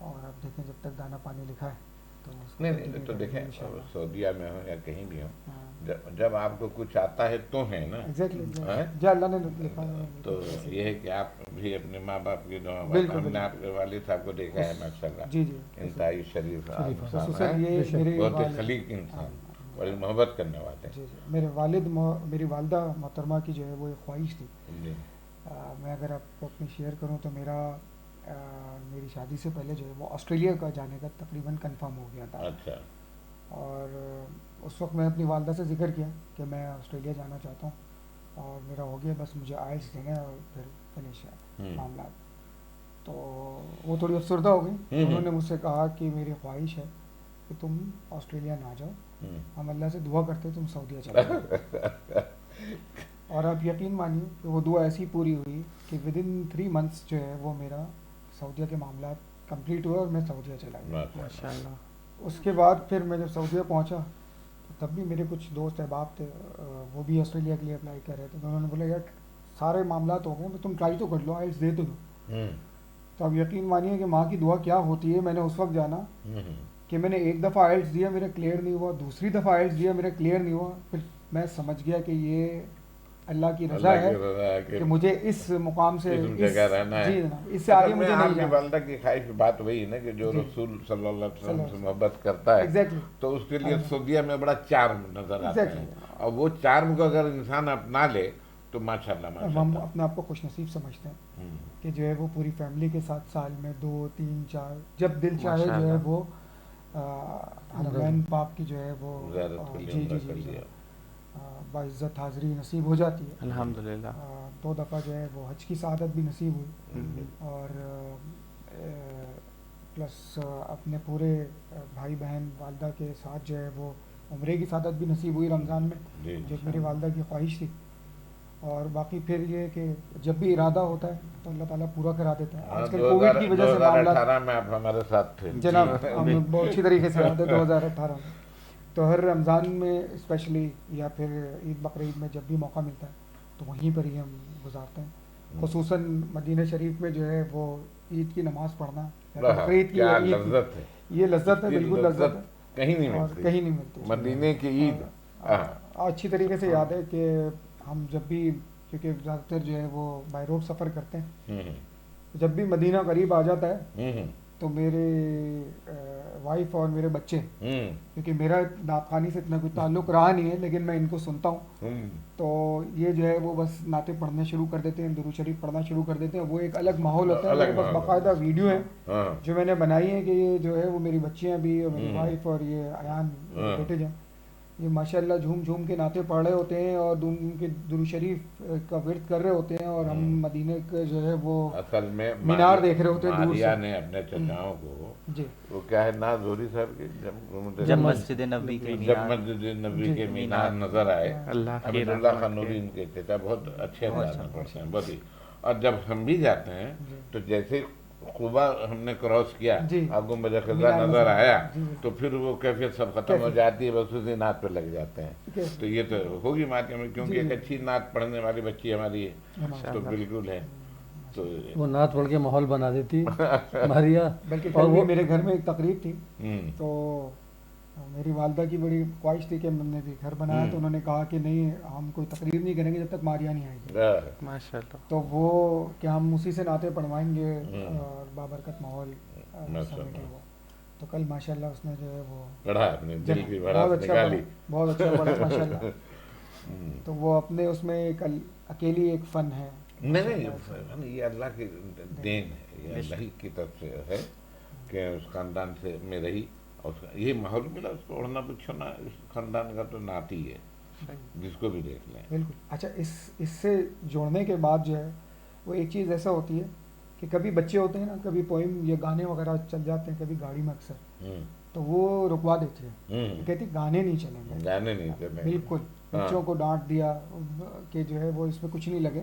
اور اب دیکھیں جب تک دانا پانی لکھا ہے تو اس کو نہیں تو دیکھیں سعودیہ میں ہوں یا کہیں بھی ہوں, جب آپ کو کچھ آتا ہے تو ہے نا. ایگزیکٹلی جو اللہ نے لکھا ہے. تو یہ ہے کہ آپ بھی اپنے ماں باپ کی دعا, بالکل ہم نے آپ کے والد صاحب کو دیکھا ہے ماشاء اللہ. جی جی انتہائی شریف خصوصاً یہ میرے بہت ہی خلیق انسان, بڑی محبت کرنے والے. جی جی میرے میری والدہ محترمہ کی جو ہے وہ ایک خواہش تھی. جی. میں اگر آپ کو اپنی شیئر کروں تو میری شادی سے پہلے جو ہے وہ آسٹریلیا کا جانے کا تقریباً کنفرم ہو گیا تھا. اچھا. اور اس وقت میں اپنی والدہ سے ذکر کیا کہ میں آسٹریلیا جانا چاہتا ہوں اور میرا ہو گیا, بس مجھے آئلٹس دینا ہے اور پھر فنش ہے معاملات. تو وہ تھوڑی افسردہ ہو گئی. انہوں نے مجھ سے کہا کہ میری خواہش ہے کہ تم آسٹریلیا نہ جاؤ, ہم اللہ سے دعا کرتے تم سعودیہ چلے جاؤ. اور آپ یقین مانیے کہ وہ دعا ایسی پوری ہوئی کہ ودن 3 months جو ہے وہ میرا سعودیہ کے معاملات کمپلیٹ ہوئے اور میں سعودیہ چلا گیا. ماشاء اللہ. اس کے بعد پھر میں جب سعودیہ پہنچا تو تب بھی میرے کچھ دوست احباب تھے, وہ بھی آسٹریلیا کے لیے اپلائی کر رہے تھے. تو انہوں نے بولا یار سارے معاملات ہو گئے, تم ٹرائی تو کر لو, آئلٹس دے تو دو. تو اب یقین مانیے کہ ماں کی دعا کیا ہوتی ہے. میں نے اس وقت جانا کہ میں نے ایک دفعہ آئلٹس دیا, میرا کلیئر نہیں ہوا, دوسری دفعہ آئلٹس دیا, میرا کلیئر نہیں ہوا. پھر میں سمجھ گیا کہ یہ اللہ کی رضا ہے کہ مجھے اس مقام سے جگہ رہنا ہے. جی اس سے آگے مجھے نہیں جانا. والدہ کی خواہش بات وہی ہے نا کہ جو رسول صلی اللہ علیہ وسلم سے محبت کرتا ہے ایگزیکٹلی تو اس کے لیے سعودیہ میں بڑا چارم نظر آتا ہے. اور وہ چارم کو اگر انسان اپنا لے تو ماشاء اللہ ہم اپنے آپ کو خوش نصیب سمجھتے ہیں کہ جو ہے وہ پوری فیملی کے ساتھ سال میں 2 3 4 جب دل چاہے جو ہے وہ حرمین پاک کی جو ہے وہ جی جی جی باعزت حاضری نصیب ہو جاتی ہے الحمدللہ. 2 دفعہ جو ہے وہ حج کی سعادت بھی نصیب ہوئی اور پلس اپنے پورے بھائی بہن والدہ کے ساتھ جو ہے وہ عمرے کی سعادت بھی نصیب ہوئی رمضان میں, جو میری والدہ کی خواہش تھی. اور باقی پھر یہ کہ جب بھی ارادہ ہوتا ہے تو اللہ تعالیٰ پورا کرا دیتا ہے. آج کل کووڈ کی وجہ سے 2018 میں آپ ہمارے ساتھ تھے جناب, ہم بہت اچھی طریقے سے رہتے 2018 میں. تو ہر رمضان میں اسپیشلی یا پھر عید بقرعید میں جب بھی موقع ملتا ہے تو وہیں پر ہی ہم گزارتے ہیں. خصوصاً مدینہ شریف میں جو ہے وہ عید کی نماز پڑھنا, بقرعید کی یہ لذت ہے, بالکل لذت ہے, کہیں نہیں ملتی. مدینے کی عید اچھی طریقے سے یاد ہے کہ ہم جب بھی, کیونکہ زیادہ تر جو ہے وہ بائی روڈ سفر کرتے ہیں, جب بھی مدینہ قریب آ جاتا ہے تو میرے وائف اور میرے بچے, کیونکہ میرا نعت خوانی سے اتنا کوئی تعلق رہا نہیں ہے لیکن میں ان کو سنتا ہوں, تو یہ جو ہے وہ بس نعتیں پڑھنا شروع کر دیتے ہیں, درود شریف پڑھنا شروع کر دیتے ہیں. وہ ایک الگ ماحول ہوتا ہے. میرے پاس باقاعدہ ویڈیو ہے جو میں نے بنائی ہے کہ یہ جو ہے وہ میری بچیاں بھی اور میری وائف اور یہ ایان بیٹے جو یہ ماشاء اللہ جھوم جھوم کے نعتیں پڑھ رہے ہوتے ہیں اور ان کے درود شریف کا ورد کر رہے ہوتے ہیں, اور ہم مدینے کے جو ہے وہ اصل میں مینار دیکھ رہے ہوتے ہیں دور سے. نے اپنے چچاؤں کو جی وہ کیا ہے ناز زوری صاحب کی جب مسجد نبوی کے مینار نظر آئے, اللہ اللہ خان نوری ان کے چچا بہت اچھے انداز میں پڑھتے ہیں بہت ہی. اور جب ہم بھی جاتے ہیں تو جیسے قبا ہم نے کراس کیا, آپ کو مجھے خزاں نظر آیا تو پھر وہ کیفیت سب ختم ہو جاتی ہے, بس اسی نعت پہ لگ جاتے ہیں. تو یہ تو ہوگی ماتے میں, کیونکہ ایک اچھی نعت پڑھنے والی بچی ہماری ہے تو بالکل ہے. تو وہ نعت پڑھ کے ماحول بنا دیتی ماریا. بلکہ کل بھی میرے گھر میں ایک تقریب تھی تو میری والدہ کی بڑی خواہش تھی کہ میں نے بھی گھر بنایا, تو انہوں نے کہا کہ نہیں ہم کوئی تقریب نہیں کریں گے جب تک ماریا نہیں آئے گی. ماشاء اللہ. تو وہ کہ ہم اسی سے نعتیں پڑھوائیں گے اور بابرکت ماحول سمیٹے وہ. تو کل ماشاء اللہ اس نے جو ہے وہ پڑھا اپنے دل کی بہت اچھا پڑھا ماشاء اللہ. تو وہ اپنے اس میں ایک اکیلی ایک فن ہے. نہیں یہ اللہ کی دین ہے, یہ اللہ کی طرف سے ہے کہ اس خاندان سے میں رہی اور یہ ماحول ملا, اس کو اڑنا پچھونا اس خاندان کا تو نعت ہی ہے جس کو بھی دیکھ لیں. بالکل. اچھا اس سے جوڑنے کے بعد جو ہے وہ ایک چیز ایسا ہوتی ہے کہ کبھی بچے ہوتے ہیں نا, کبھی پوئم یہ گانے وغیرہ چل جاتے ہیں کبھی گاڑی میں اکثر, تو وہ رکوا دیتے ہیں, کہتی گانے نہیں چلیں گے, گانے نہیں چلیں. بالکل. بچوں کو ڈانٹ دیا کہ جو ہے وہ اس میں کچھ نہیں لگے,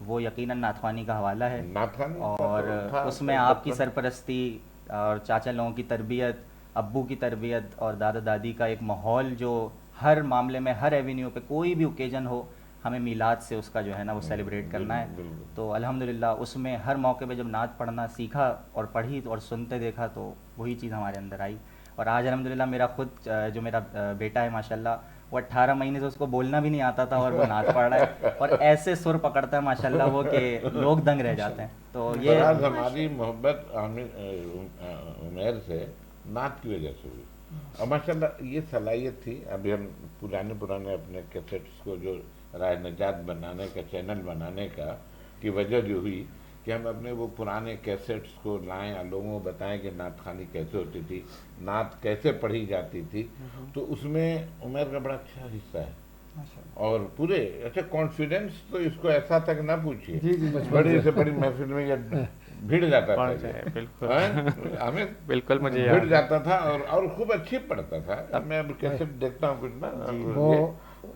وہ یقیناً ناتخوانی کا حوالہ ہے، ناتخوانی اور اس میں آپ کی سرپرستی اور چاچا لوگوں کی تربیت، ابو کی تربیت اور دادا دادی کا ایک ماحول جو ہر معاملے میں، ہر ایونیو پہ کوئی بھی اوکیجن ہو، ہمیں میلاد سے اس کا جو ہے نا وہ سیلیبریٹ کرنا ہے. تو الحمدللہ اس میں ہر موقع پہ جب نعت پڑھنا سیکھا اور پڑھی اور سنتے دیکھا تو وہی چیز ہمارے اندر آئی. اور آج الحمدللہ میرا خود جو میرا بیٹا ہے ماشاءاللہ، وہ 18 مہینے سے اس کو بولنا بھی نہیں آتا تھا اور وہ نعت پڑھ رہا ہے اور ایسے سر پکڑتا ہے ماشاءاللہ وہ کہ لوگ دنگ رہ جاتے ہیں. تو یہ ہماری محبت عمیر سے نعت کی وجہ سے ہوئی، اور ماشاءاللہ یہ صلاحیت تھی. ابھی ہم پرانے اپنے کیسٹس کو جو رائے نجات بنانے کا، چینل بنانے کا کی وجہ جو ہوئی کہ ہم اپنے وہ پرانے کیسٹس کو لائیں اور لوگوں کو بتائیں کہ نعت خوانی کیسے ہوتی تھی، نعت کیسے پڑھی جاتی تھی. تو اس میں عمیر کا بڑا اچھا حصہ ہے، اور پورے اچھا کانفیڈنس تو اس کو ایسا تک نہ پوچھیے، بڑی سے بڑی محفل میں یہ بھیڑ جاتا تھا، ہمیں بالکل مجھے بھیڑ جاتا تھا اور خوب اچھی پڑھتا تھا. میں اب کیسے دیکھتا ہوں کچھ نا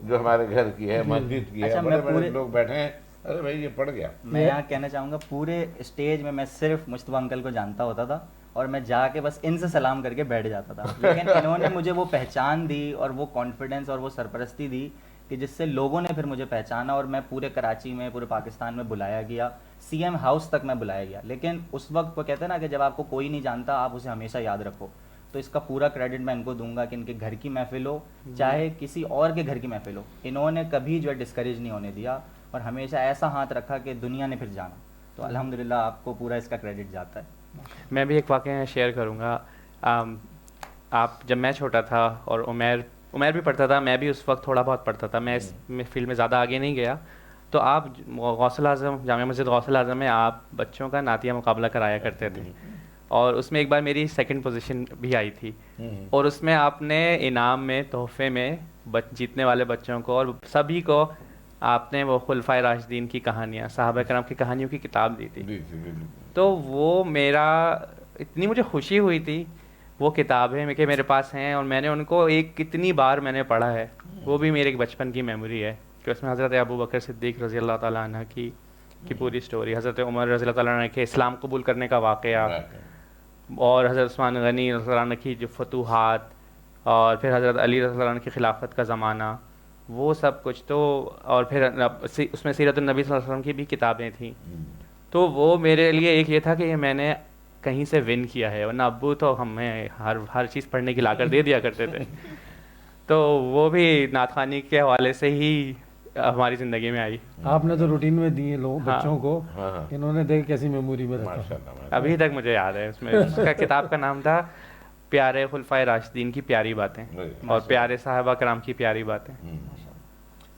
جو ہمارے گھر کی ہے، مسجد کی ہے، بڑے بڑے لوگ بیٹھے ہیں، ارے بھائی یہ پڑھ گیا. میں یہاں کہنا چاہوں گا پورے اسٹیج میں صرف مجتبیٰ انکل کو جانتا ہوتا تھا اور میں جا کے بس ان سے سلام کر کے بیٹھ جاتا تھا، لیکن انہوں نے مجھے وہ پہچان دی اور وہ کانفیڈنس اور وہ سرپرستی دی کہ جس سے لوگوں نے پھر مجھے پہچانا اور میں پورے کراچی میں، پورے پاکستان میں بلایا گیا، سی ایم ہاؤس تک میں بلایا گیا. لیکن اس وقت وہ کہتے ہیں نا کہ جب آپ کو کوئی نہیں جانتا آپ اسے ہمیشہ یاد رکھو. تو اس کا پورا کریڈٹ میں ان کو دوں گا کہ ان کے گھر کی محفل ہو چاہے کسی اور کے گھر کی محفل ہو، انہوں نے کبھی جو ہے ڈسکریج نہیں ہونے دیا اور ہمیشہ ایسا ہاتھ رکھا کہ دنیا نے پھر جانا. تو الحمدللہ آپ کو پورا اس کا کریڈٹ جاتا ہے. میں بھی ایک واقعہ شیئر کروں گا. آپ جب میں چھوٹا تھا اور عمیر بھی پڑھتا تھا، میں بھی اس وقت تھوڑا بہت پڑھتا تھا، میں اس فیلڈ میں زیادہ آگے نہیں گیا. تو آپ غوث الاعظم، جامع مسجد غوث الاعظم میں آپ بچوں کا نعتیہ مقابلہ کرایا کرتے تھے، اور اس میں ایک بار میری 2nd پوزیشن بھی آئی تھی. اور اس میں آپ نے انعام میں، تحفے میں جیتنے والے بچوں کو اور سبھی کو آپ نے وہ خلفائے راشدین کی کہانیاں، صحابہ کرام کی کہانیوں کی کتاب دی تھی. تو وہ میرا اتنی مجھے خوشی ہوئی تھی، وہ کتابیں کہ میرے پاس ہیں اور میں نے ان کو کتنی بار میں نے پڑھا ہے. وہ بھی میرے ایک بچپن کی میموری ہے کہ اس میں حضرت ابو بکر صدیق رضی اللہ تعالیٰ عنہ کی پوری سٹوری، حضرت عمر رضی اللہ تعالیٰ عنہ کے اسلام قبول کرنے کا واقعہ، اور حضرت عثمان غنی رضی اللہ عنہ کی جو فتوحات، اور پھر حضرت علی رضی اللہ عنہ کی خلافت کا زمانہ، وہ سب کچھ. تو اور پھر اس میں سیرت النبی صلی اللہ علیہ وسلم کی بھی کتابیں تھیں. تو وہ میرے لیے ایک یہ تھا کہ یہ میں نے کہیں سے ون کیا ہے، ورنہ ابو تو ہمیں ہر چیز پڑھنے کی لا کر دے دیا کرتے تھے. تو وہ بھی نعت خوانی کے حوالے سے ہی ہماری زندگی میں آئی. آپ نے تو روٹین میں دیے لوگ بچوں کو، انہوں نے دیکھ کیسی میموری میں رکھا. ابھی تک مجھے یاد ہے. اس میں اس کا کتاب کا نام تھا پیارے خلفائے راشدین کی پیاری باتیں اور پیارے صحابہ کرام کی پیاری باتیں.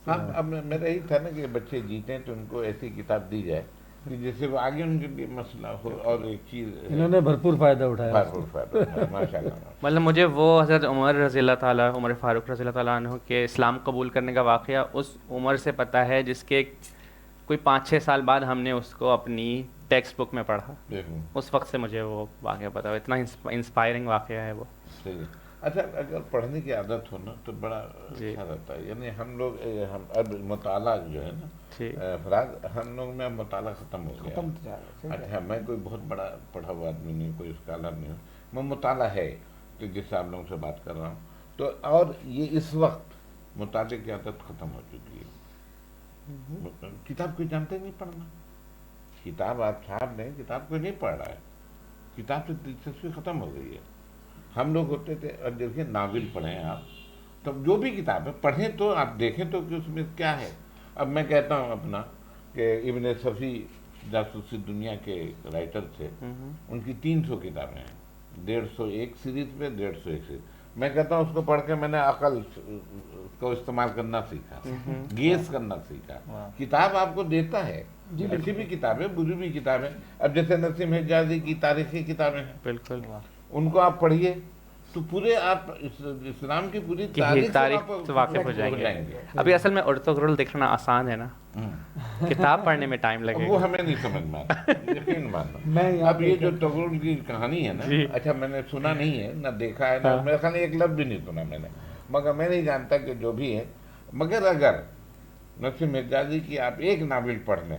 اب میرا یہی تھا نا کہ بچے جیتیں تو ان کو ایسی کتاب دی جائے کہ جس سے وہ آگے ان کے لیے مسئلہ ہو. اور ایک چیز انہوں نے بھرپور فائدہ اٹھایا. ماشاءاللہ. مطلب مجھے وہ حضرت عمر رضی اللہ تعالیٰ، عمر فاروق رضی اللہ تعالیٰ عنہ کے اسلام قبول کرنے کا واقعہ اس عمر سے پتہ ہے جس کے کوئی 5-6 سال بعد ہم نے اس کو اپنی ٹیکسٹ بک میں پڑھا. اس وقت سے مجھے وہ واقعہ پتہ ہوا. اتنا انسپائرنگ واقعہ ہے وہ. اچھا، اگر پڑھنے کی عادت ہو نا تو بڑا اچھا رہتا ہے. یعنی ہم لوگ اب مطالعہ جو ہے نا فراز، ہم لوگ میں اب مطالعہ ختم ہو گیا. اچھا، میں کوئی بہت بڑا پڑھا ہوا آدمی نہیں، کوئی اسکالر نہیں ہوں، میں مطالعہ ہے تو جس سے آپ لوگوں سے بات کر رہا ہوں. تو اور یہ اس وقت مطالعے کی عادت ختم ہو چکی ہے. کتاب کوئی جانتے نہیں پڑھنا. کتاب آپ صاحب نے کتاب کوئی نہیں پڑھ رہا ہے. کتاب سے دلچسپی ختم ہو گئی ہے. ہم لوگ ہوتے تھے، اور دیکھیں ناول پڑھیں آپ، تب جو بھی کتاب ہے پڑھیں تو آپ دیکھیں تو کہ اس میں کیا ہے. اب میں کہتا ہوں اپنا کہ ابن صفی جاسوسی دنیا کے رائٹر تھے، ان کی 300 کتابیں ہیں، 150 ایک سیریز پہ، 150 ایک سیریز. میں کہتا ہوں اس کو پڑھ کے میں نے عقل کو استعمال کرنا سیکھا، گیس کرنا سیکھا. کتاب آپ کو دیتا ہے، اچھی بھی کتابیں، بری بھی کتابیں. اب جیسے نسیم حجازی کی تاریخی کتابیں ہیں، بالکل ان کو آپ پڑھیے تو پورے آپ اسلام کی پوری تاریخ سے واقف ہو جائیں گے. ابھی اصل میں ارطغرل دیکھنا آسان ہے نا، کتاب پڑھنے میں ٹائم لگے گا. وہ ہمیں نہیں سمجھ میں آتا، یقین ماننا. اب یہ جو ارطغرل کی کہانی ہے نا، اچھا میں نے سنا نہیں ہے، نہ دیکھا ہے، نہ میرے خیال ایک لفظ بھی نہیں سنا میں نے، مگر میں نہیں جانتا کہ جو بھی ہے. مگر اگر نسیم حجازی کی آپ ایک ناول پڑھ لیں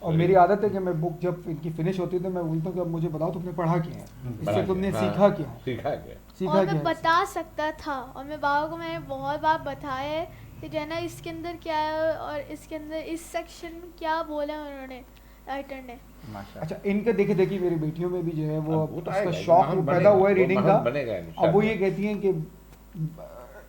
اور میری عادت ہے کہ میں بک جب ان کی فنش ہوتی ہے تو میں بولتا ہوں کہ اب مجھے بتاؤ تم نے پڑھا کیا ہے، اس سے تم نے سیکھا کیا ہے، سیکھا کیا سیکھا اور کیا میں ہے۔ بتا سکتا تھا، اور میں بابا کو میں نے بہت بار بتایا ہے کہ جو ہے نا اس کے اندر کیا ہے اور اس کے اندر اس سیکشن میں کیا بولا انہوں نے رائٹر نے۔ اچھا ان کے دیکھے دیکھی میری بیٹیوں میں بھی جو ہے وہ وہ تو اس آئے کا گا، شوق محمد پیدا بنے ہوا ہے گا، ریڈنگ وہ کا۔ محمد بنے گا انشاءاللہ۔ اب وہ یہ کہتی ہیں کہ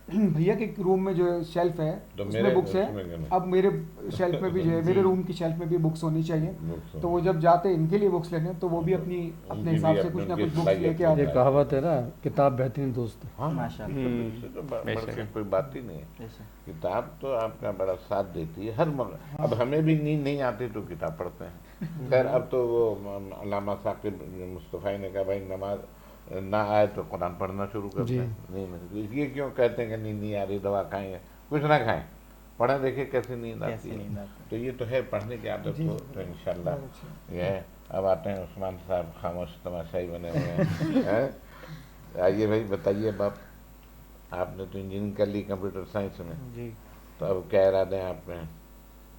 بھیا کے روم میں جو شیلف ہے تو اس میرے میں بکس ہے، اس میں جو ہے۔ اب میرے شیلف میں بھی جو ہے میرے روم کی شیلف میں بھی بکس ہونی چاہیے، تو وہ جب جاتے ہیں ان کے لیے بکس لینے تو وہ بھی اپنی اپنے حساب سے کچھ نہ کچھ بکس لے کے آتے یہ ہیں۔ کہاوت ہے نا، کتاب بہترین دوست ہے۔ ہاں ماشاء اللہ۔ اس سے تو بڑھ کے کوئی بات ہی نہیں ہے، کتاب تو آپ کا بڑا ساتھ دیتی ہے ہر موقع۔ اب ہمیں بھی نیند نہیں آتی تو کتاب پڑھتے ہیں۔ خیر اب تو وہ علامہ ثاقب مصطفی نے کہا بھائی نماز نہ آئے تو قرآن پڑھنا شروع کرتے ہیں۔ نیند یہ کیوں کہتے ہیں کہ نیند نہیں آ رہی دوا کھائیں گے؟ کچھ نہ کھائیں، پڑھیں دیکھیں کیسے نیند آتی ہے۔ تو یہ تو ہے پڑھنے کی عادت ہو تو انشاءاللہ یہ ہے۔ اب آتے ہیں عثمان صاحب، خاموش تماشائی بنے ہوئے ہیں۔ آئیے بھائی بتائیے باپ، آپ نے تو انجینئرنگ کر لی کمپیوٹر سائنس میں، جی تو اب کیا ارادے ہیں آپ کے؟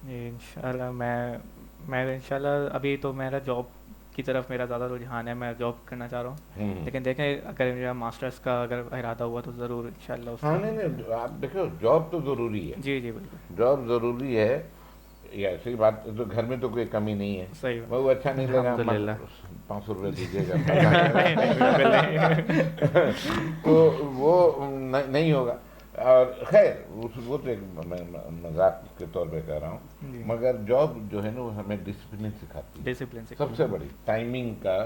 جی انشاءاللہ میں انشاءاللہ ابھی تو میرا جاب کی طرف میرا زیادہ رجحان ہے، میں جاب کرنا چاہ رہا ہوں، لیکن دیکھیں اگر میرا ماسٹرس کا اگر ارادہ ہوا تو ضرور انشاءاللہ اس ہاں نہیں آپ دیکھو جاب تو ضروری ہے، جی جی بالکل جاب ضروری ہے، یہ ایسی بات تو گھر میں تو کوئی کمی نہیں ہے، صحیح وہ اچھا نہیں لگا الحمدللہ 500 روپے دیجیے گا تو وہ نہیں ہوگا۔ اور خیر وہ تو ایک مذاق کے طور پہ کہہ رہا ہوں، مگر جاب جو ہے نا وہ ہمیں ڈسپلن سکھاتی ہے، ڈسپلن سے سب سے بڑی ٹائمنگ کا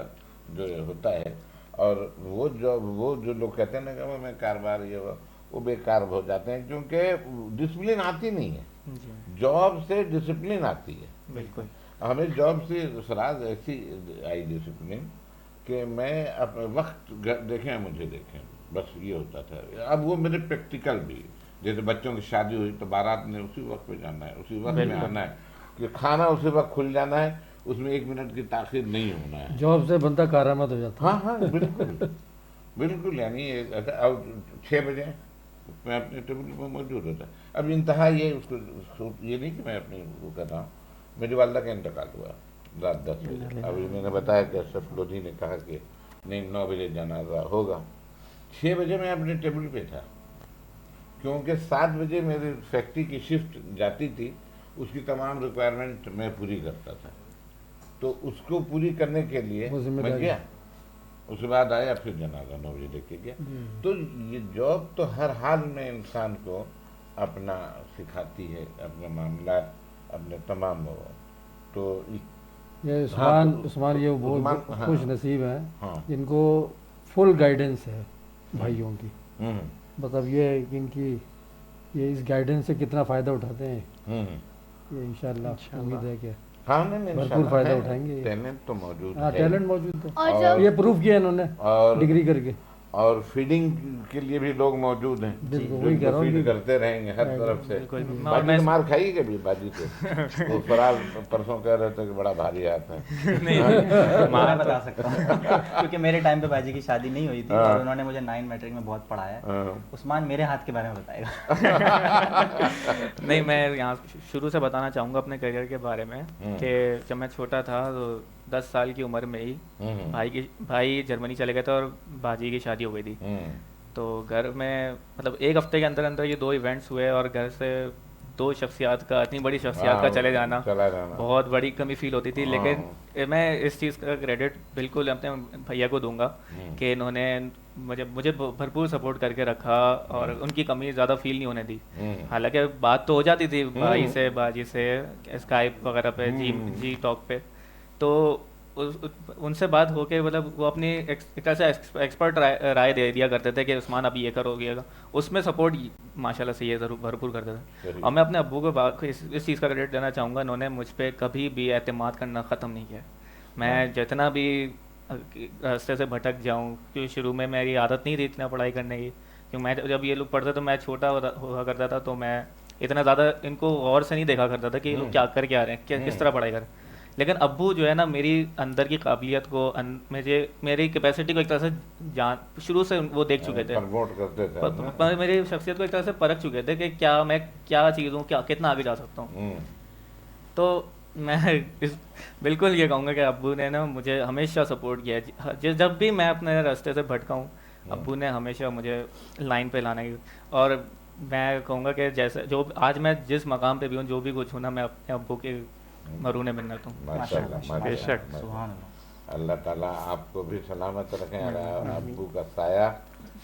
جو ہوتا ہے۔ اور وہ جو لوگ کہتے ہیں نا کہ میں کاروبار یہ وہ بیکار ہو جاتے ہیں، کیونکہ ڈسپلن آتی نہیں ہے، جاب سے ڈسپلن آتی ہے۔ بالکل ہمیں جاب سے سراج ایسی آئی ڈسپلن کہ میں اپنے وقت دیکھیں مجھے دیکھیں بس یہ ہوتا تھا۔ اب وہ میرے پریکٹیکل بھی، جیسے بچوں کی شادی ہوئی تو بارات نے اسی وقت پہ جانا ہے، اسی وقت میں آنا ہے، کہ کھانا اسی وقت کھل جانا ہے، اس میں 1 منٹ کی تاخیر نہیں ہونا ہے۔ جاب سے بندہ کارآمد ہو جاتا ہے۔ ہاں ہاں بالکل بالکل، یعنی اب 6 بجے میں اپنے ٹیبل پہ موجود ہوتا۔ اب انتہا یہ اس کو یہ نہیں کہ میں اپنی وہ کر رہا ہوں، میری والدہ کا انتقال ہوا رات 10 بجے، ابھی میں نے بتایا کہ اشرف لودھی نے کہا کہ نہیں 9 بجے جنازہ ہوگا، 6 بجے میں اپنے ٹیبل پہ تھا، کیونکہ 7 بجے میری فیکٹری کی شفٹ جاتی تھی، اس کی تمام ریکوائرمنٹ میں پوری کرتا تھا، تو اس کو پوری کرنے کے لیے میں گیا، اس کے بعد آیا پھر جنازہ 9 بجے لے کے گیا۔ تو یہ جاب تو ہر حال میں انسان کو اپنا سکھاتی ہے، اپنے معاملات اپنے تمام تو یہ عثمان یہ بہت خوش نصیب ہیں جن کو فل گائیڈنس ہے بھائیوں کی، مطلب یہ ہے کہ ان کی یہ اس گائیڈنس سے کتنا فائدہ اٹھاتے ہیں، یہ انشاءاللہ امید ہے کہ ہاں نہیں بھرپور فائدہ اٹھائیں گے۔ ٹیلنٹ تو موجود ہاں ہے، ٹیلنٹ موجود ہے، اور یہ پروف کیا انہوں نے ڈگری کر کے۔ اور فیڈنگ کے لیے بھی لوگ موجود ہیں، بالکل وہی کہہ رہا ہوں فیڈ کہ کرتے رہیں گے ہر طرف سے۔ بالکل باجی نے مار کھائی کبھی باجی سے؟ وہ فرار پرسوں کہہ رہے تھے کہ بڑا بھاری ہاتھ ہے۔ میں بتا سکتا ہوں کیونکہ میرے ٹائم پہ باجی کی شادی نہیں ہوئی تھی اور انہوں نے مجھے 9 میٹرک میں بہت پڑھایا ہے۔ عثمان میرے ہاتھ کے بارے میں بتائے گا۔ نہیں میں یہاں شروع سے بتانا چاہوں گا اپنے کریئر کے بارے میں کہ جب میں چھوٹا تھا تو 10 سال کی عمر میں ہی بھائی جرمنی چلے گئے تھے اور باجی کی شادی ہو گئی تھی، تو گھر میں مطلب 1 ہفتے کے اندر اندر یہ 2 ایونٹس ہوئے اور گھر سے 2 شخصیات کا، اتنی بڑی شخصیات کا چلے جانا بہت بڑی کمی فیل ہوتی تھی، لیکن میں اس چیز کا کریڈٹ بالکل اپنے بھیا کو دوں گا کہ انہوں نے مجھے بھرپور سپورٹ کر کے رکھا اور ان کی کمی زیادہ فیل نہیں ہونے دی۔ حالانکہ بات تو ہو جاتی تھی بھائی سے باجی سے اسکائپ وغیرہ پہ، جی ٹاک پہ، تو ان سے بات ہو کے مطلب وہ اپنی ایک طرح سے ایکسپرٹ رائے دے دیا کرتے تھے کہ عثمان ابھی یہ کرو گے، اس میں سپورٹ ماشاء اللہ سے یہ ضرور بھرپور کرتے تھے۔ اور میں اپنے ابو کو اس چیز کا کریڈٹ دینا چاہوں گا، انہوں نے مجھ پہ کبھی بھی اعتماد کرنا ختم نہیں کیا۔ میں جتنا بھی راستے سے بھٹک جاؤں، کیونکہ شروع میں میری عادت نہیں تھی اتنا پڑھائی کرنے کی، کیونکہ میں جب یہ لوگ پڑھتے تو میں چھوٹا ہوا کرتا تھا، تو میں اتنا زیادہ ان کو غور سے نہیں دیکھا کرتا تھا کہ یہ لوگ کیا کر کے آ رہے ہیں، کس طرح پڑھائی کریں۔ لیکن ابو جو ہے نا میری اندر کی قابلیت کو، میری کیپیسٹی کو ایک طرح سے شروع سے وہ دیکھ چکے تھے، میری شخصیت کو ایک طرح سے پرکھ چکے تھے کہ کیا میں کیا چیز ہوں، کتنا آگے جا سکتا ہوں۔ تو میں بالکل یہ کہوں گا کہ ابو نے نا مجھے ہمیشہ سپورٹ کیا ہے. جب بھی میں اپنے راستے سے بھٹکا ہوں ابو نے ہمیشہ مجھے لائن پہ لانا. اور میں کہوں گا کہ جیسے جو آج میں جس مقام پہ بھی ہوں, جو بھی کچھ ہوں نا, میں اپنے ابو کے مرہون منت ہوں. بے شک. سبحان اللہ. اللہ تعالیٰ آپ کو بھی سلامت رکھیں اور ابو کا سایہ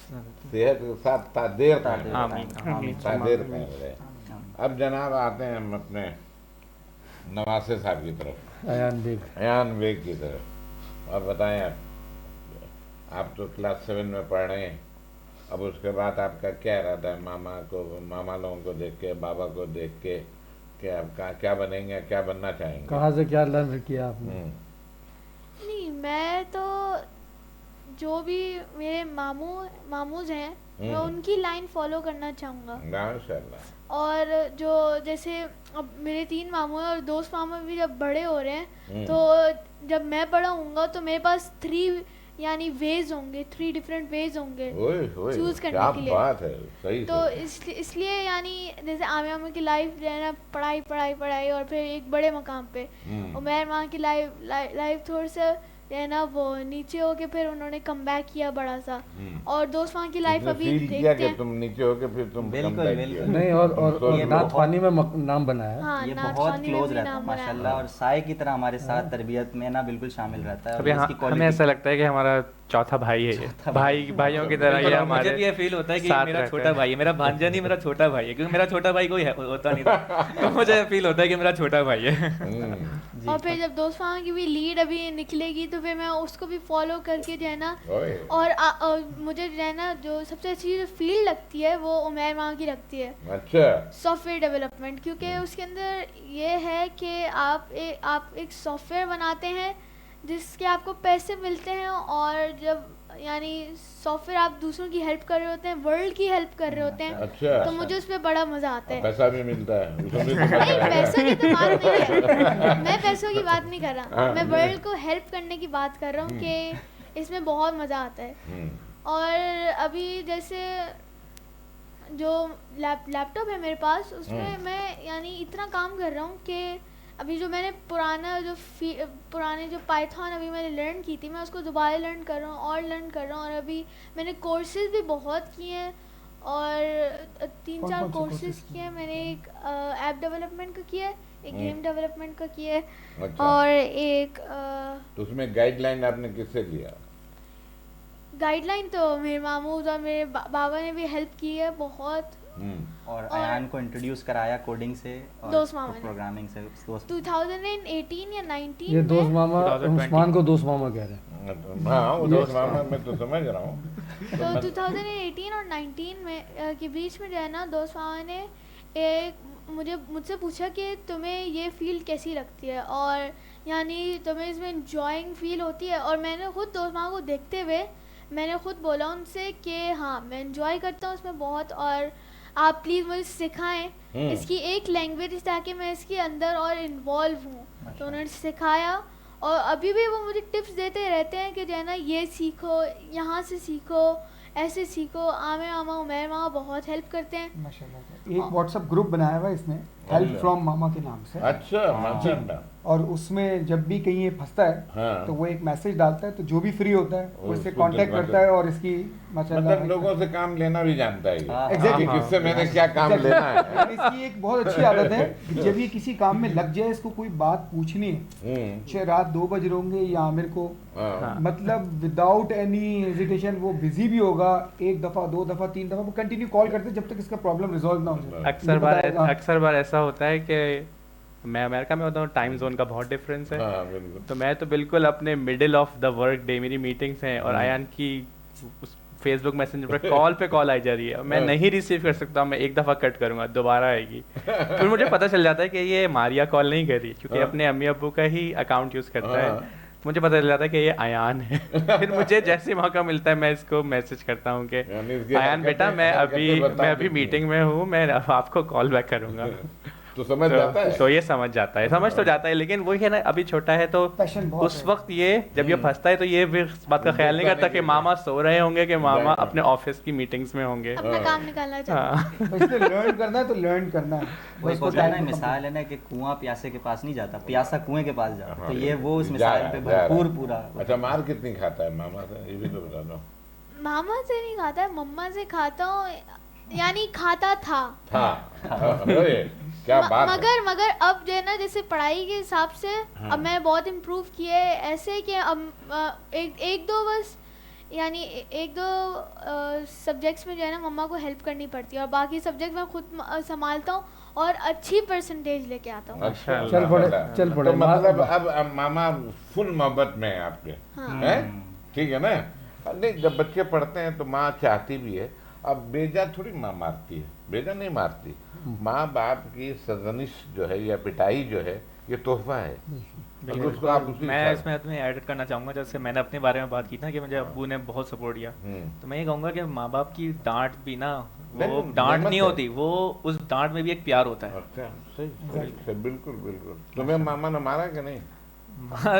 صحت کے ساتھ تا دیر قائم رہے. اب جناب آتے ہیں ہم اپنے نواسے صاحب کی طرف, ایان بیگ کی طرف. اور بتائیں آپ تو کلاس 7 میں پڑھ رہے ہیں, اب اس کے بعد آپ کا کیا ارادہ ہے ماما لوگوں کو دیکھ کے, بابا کو دیکھ کے, کہ آپ کیا بنیں گے, کیا بننا چاہیں گے؟ کہاں سے کیا لرن کیا آپ نے؟ نہیں, میں تو جو بھی میرے ماموز ہیں میں ان کی لائن فالو کرنا چاہوں گا. ماشاءاللہ. اور جو جیسے اب میرے 3 ماموں ہیں اور دوست ماموں بھی جب بڑے ہو رہے ہیں تو جب میں بڑا ہوں گا تو میرے پاس 3 یعنی ویز ہوں گے, 3 ڈفرینٹ ویز ہوں گے چوز کرنے کے لیے. بات ہے, صحیح. تو اس لیے یعنی جیسے عامر کی لائف جو ہے نا پڑھائی اور پھر ایک بڑے مقام پہ, عمیر ماں کی لائف تھوڑا سا جو ہے نا وہ نیچے ہو کے پھر انہوں نے کم بیک کیا بڑا سا, اور دوست ماں کی لائف ابھی دیکھتے ہیں. تم نیچے ہو کے پھر تم بالکل نہیں, اور نعت خوانی میں نام بنایا ہے. یہ بہت کلوز رہتا ہے ماشاءاللہ, اور سائے کی طرح ہمارے ساتھ تربیت میں نا بالکل شامل رہتا ہے. ہمیں ایسا لگتا ہے کہ ہمارا چوتھا بھائی ہے یہ, بھائیوں کی طرح یہ ہمارے. مجھے بھی یہ فیل ہوتا ہے کہ میرا چھوٹا بھائی ہے, میرا بھانجا نہیں, میرا چھوٹا بھائی ہے, کیونکہ میرا چھوٹا بھائی کوئی ہوتا نہیں تھا, تو مجھے فیل ہوتا ہے کہ میرا چھوٹا بھائی ہے. اور پھر جب دوست ماں کی بھی لیڈ ابھی نکلے گی تو پھر میں اس کو بھی فالو کر کے جو ہے نا, اور مجھے جو ہے نا جو سب سے اچھی جو فیلڈ لگتی ہے وہ عمیر ماں کی لگتی ہے, سافٹ ویئر ڈیولپمنٹ. کیونکہ اس کے اندر یہ ہے کہ آپ ایک سافٹ ویئر بناتے ہیں جس کے آپ کو پیسے ملتے ہیں, اور جب یعنی سافٹ ویئر آپ دوسروں کی ہیلپ کر رہے ہوتے ہیں, ورلڈ کی ہیلپ کر رہے ہوتے ہیں, تو مجھے اس پہ بڑا مزہ آتا ہے. پیسہ بھی ملتا ہے؟ نہیں, پیسوں کی تو بات نہیں ہے, میں پیسوں کی بات نہیں کر رہا, میں ورلڈ کو ہیلپ کرنے کی بات کر رہا ہوں کہ اس میں بہت مزہ آتا ہے. اور ابھی جیسے جو لیپ ٹاپ ہے میرے پاس, اس میں میں یعنی اتنا کام کر رہا ہوں کہ ابھی جو میں نے پرانے جو پائتھون ابھی میں نے لرن کی تھی, میں اس کو دوبارہ لرن کر رہا ہوں اور لرن کر رہا ہوں. اور ابھی میں نے کورسز بھی بہت کیے ہیں, اور 3-4 کورسز کیے ہیں میں نے. ایک ایپ ڈیولپمنٹ کا کیا ہے, ایک گیم ڈیولپمنٹ کا کیا ہے, اور ایک تو اس میں گائیڈ لائن آپ نے کس سے لیا؟ گائیڈ لائن تو میرے ماموں اور میرے بابا نے بھی ہیلپ کی ہے بہت. اور ایان کو انٹروڈیوس کرایا کوڈنگ سے اور پروگرامنگ سے 2018 یا 19 یہ دوست ماما عثمان کو دوست ماما کہہ رہے ہیں. ہاں, وہ دوست ماما میں تو سمجھ رہا ہوں. تو 2018 اور 19 میں کے بیچ میں جو ہے نا دوست ماما نے مجھ سے پوچھا کہ تمہیں یہ فیلڈ کیسی لگتی ہے, اور یعنی تمہیں اس میں انجوائنگ فیل ہوتی ہے. اور میں نے خود دوست ماما کو دیکھتے ہوئے میں نے خود بولا ان سے کہ ہاں میں انجوائے کرتا ہوں اس میں بہت, اور آپ پلیز مجھے سکھائیں اس کی ایک لینگویج تاکہ میں اس کے اندر اور انوالو ہوں. تو انہوں نے سکھایا, اور ابھی بھی وہ مجھے ٹپس دیتے رہتے ہیں کہ جو ہے نا یہ سیکھو, یہاں سے سیکھو, ایسے سیکھو. عامر عمیر ماما بہت ہیلپ کرتے ہیں ماشاءاللہ. ایک واٹس ایپ گروپ بنایا ہوا ہے اس نے, ہیلپ فرام ماما کے نام سے. اچھا, ماشاءاللہ. اور اس میں جب بھی کہیں یہ پھنستا ہے تو وہ ایک میسج ڈالتا ہے, تو جو بھی فری ہوتا ہے وہ اس سے کانٹیکٹ کرتا ہے, اور اس کی مطلب لوگوں سے کام لینا بھی جانتا ہے. ایگزیکٹلی, کس سے میں نے کیا کام لینا ہے. اس کی ایک بہت اچھی عادت ہے کہ جب یہ کسی کام میں لگ جائے, اس کو کوئی بات پوچھنی ہے, چاہے رات 2 بج رہے ہوں گے یا عامر کو, مطلب وداؤٹ اینی ہیزیٹیشن وہ بزی بھی ہوگا, 1 دفعہ 2 دفعہ 3 دفعہ وہ کنٹینیو کال کرتے جب تک اس کا پرابلم ریزالو نہ ہو جائے. اکثر بار ایسا ہوتا ہے کہ میں امریکہ میں ہوتا ہوں, ٹائم زون کا بہت ڈفرینس ہے, تو میں تو بالکل اپنے middle of the work day میری میٹنگس ہیں, اور ایان کی فیس بک میسنجر پہ کال آئی جا رہی ہے, میں نہیں ریسیو کر سکتا, میں 1 دفعہ کٹ کروں گا, دوبارہ آئے گی. پھر مجھے پتہ چل جاتا ہے کہ یہ ماریا کال نہیں کر رہی, کیونکہ اپنے امی ابو کا ہی اکاؤنٹ یوز کرتا ہے. مجھے پتہ چل جاتا ہے کہ یہ ایان ہے. پھر مجھے جیسے موقع ملتا ہے میں اس کو میسج کرتا ہوں کہ ایان بیٹا میں ابھی میٹنگ میں ہوں, میں آپ کو کال بیک کروں گا. تو سمجھ جاتا ہے. تو یہ سمجھ جاتا ہے, سمجھ تو جاتا ہے, لیکن وہی ہے نا ابھی چھوٹا ہے تو Passion بہت اس ہے. وقت یہ جب یہ پھنستا ہے تو یہ بھی اس بات کا خیال نہیں کرتا کہ ماما سو رہے ہوں گے, کہ ماما اپنے آفس کی میٹنگس میں ہوں گے. اپنا کام نکالنا چاہتا ہے. اس نے لرن کرنا ہے تو لرن کرنا ہے. وہی بولتا ہے نا, مثال ہے نا کہ کنواں پیاسے کے پاس نہیں جاتا, پیاسا کنویں کے پاس جاتا, تو یہ وہ اس مثال پہ بھرپور پورا. اچھا مار کتنی کھاتا ہے ماما سے, یہ بھی تو بتا دو. ماما سے نہیں کھاتا ہے, مما سے کھاتا ہوں, یعنی کھاتا تھا. کیا بات. مگر اب جو ہے نا جیسے پڑھائی کے حساب سے اب میں بہت امپروو کیے, ایسے کہ اب ایک دو بس یعنی ایک دو سبجیکٹس میں جو ہے نا مما کو ہیلپ کرنی پڑتی ہے, اور باقی سبجیکٹ میں خود سنبھالتا ہوں اور اچھی پرسنٹیج لے کے آتا ہوں. چل پڑے. مطلب اب ماما فل محبت میں ہے آپ کے, ٹھیک ہے نا. نہیں, جب بچے پڑھتے ہیں تو ماں چاہتی بھی ہے. اب بیجا تھوڑی ماں مارتی ہے, بیجا نہیں مارتی. ماں باپ کی سرزنش جو ہے یا پٹائی جو ہے یہ تحفہ ہے. میں اس میں ایڈ کرنا چاہوں گا, جیسے میں نے اپنے بارے میں بات کی نا کہ مجھے ابو نے بہت سپورٹ کیا, تو میں یہ کہوں گا کہ ماں باپ کی ڈانٹ بھی نا وہ ڈانٹ نہیں ہوتی, وہ اس ڈانٹ میں بھی ایک پیار ہوتا ہے. بالکل بالکل. تمہیں ماما نے مارا کہ نہیں؟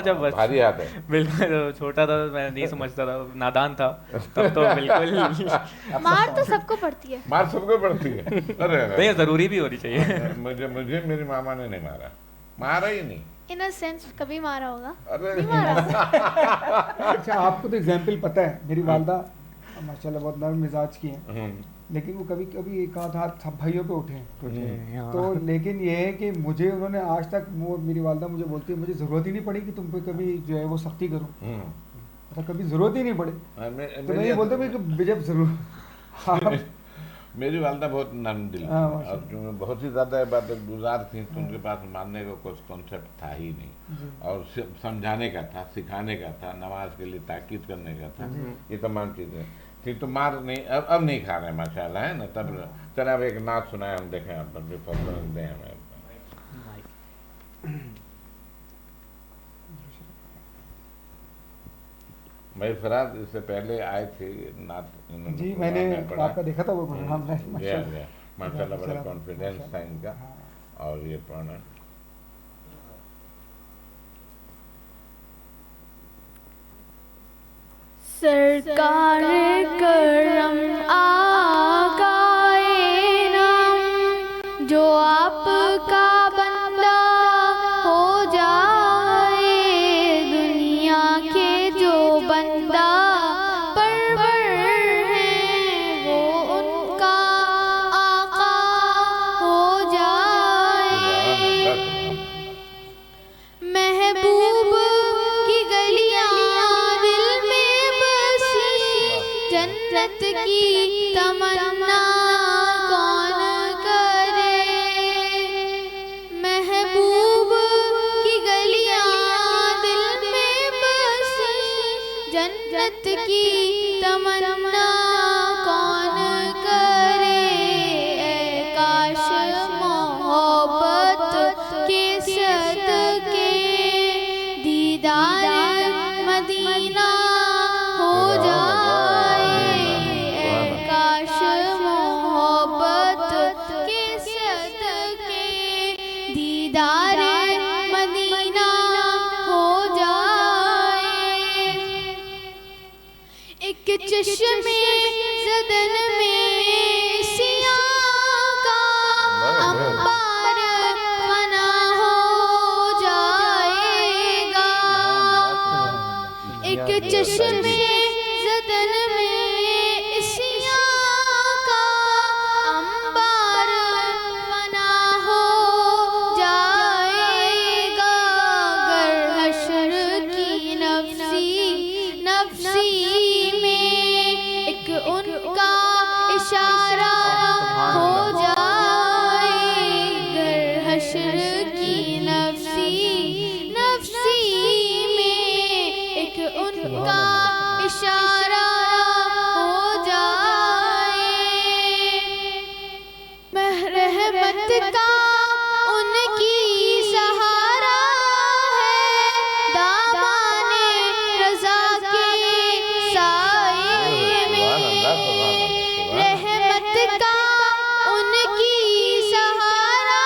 جب بھاری ہاتھ ہے. بالکل چھوٹا تھا, میں نہیں سمجھتا تھا, نادان تھا تب تو بالکل. مار تو سب کو پڑتی ہے, مار سب کو پڑتی ہے. نہیں, ضروری بھی ہونی چاہیے. مجھے میری ماما نے نہیں مارا, مارا ہی نہیں. ان اے سینس کبھی مارا ہوگا. اچھا آپ کو تو ایگزامپل پتہ ہے, میری والدہ ماشاء اللہ بہت نرم مزاج کی ہیں, لیکن وہ کبھی کبھی ایک آدھ ہاتھ سب بھائیوں پہ اٹھے ہیں تو, لیکن یہ ہے کہ مجھے انہوں نے آج تک, وہ میری والدہ مجھے بولتی ہے مجھے ضرورت ہی نہیں پڑی کہ تم پہ کبھی جو ہے وہ سختی کروں, کبھی ضرورت ہی نہیں پڑے. تو میں یہ بولتا ہوں کہ جب ضرور. میری والدہ بہت نرم دل تھی, اور بہت ہی زیادہ عبادت گزار تھیں, تو ان کے پاس ماننے کا کوئی کانسیپٹ تھا ہی نہیں, اور سمجھانے کا تھا, سکھانے کا تھا, نماز کے لیے تاکید کرنے کا تھا, یہ تمام چیزیں تھی. تو مار نہیں, اب نہیں کھا رہے ماشاء اللہ, ہے نا. تب چل اب ایک نعت سنائے, ہم دیکھیں آپ پر بھی فضل دیں ہمیں. میں فراد اس سے پہلے آئے تھے نعت, جی میں نے آپ کا دیکھا تھا وہ پروگرام میں, ماشاء اللہ بڑا کانفیڈینس تھا ان کا. اور یہ پڑھنا سرکار کرم آقائے نام, جو آپ کا بندہ ہو جائے, دنیا کے جو بندہ پرور ہیں وہ ان کا آقا ہو جائے. محبوب کی گلیاں دل میں بسی, جنت کی تمنا کون کرے. محبوب کی گلیاں دل میں بسی, جنت کی تمنا کون کرے. اے کاش محبت کے صدقے دیدار مدینہ ہو جائے. اے کاش محبت کے صدقے دیدار مدینہ ہو جائے. ایک چشمے زدن میں سیاہ کا انبار فنا ہو جائے گا. ایک چشمے زدن میں سیاہ کا انبار فنا ہو جائے گا. گر حشر کی نفسی نفسی میں ایک ان کا اشارہ ہو جائے. گر حشر کی نفسی نفسی میں ایک ان کا اشارہ ہو جائے. رحمت کا ان کی سہارا ہے, دامان رضا کے سائے میں. رحمت کا ان کی سہارا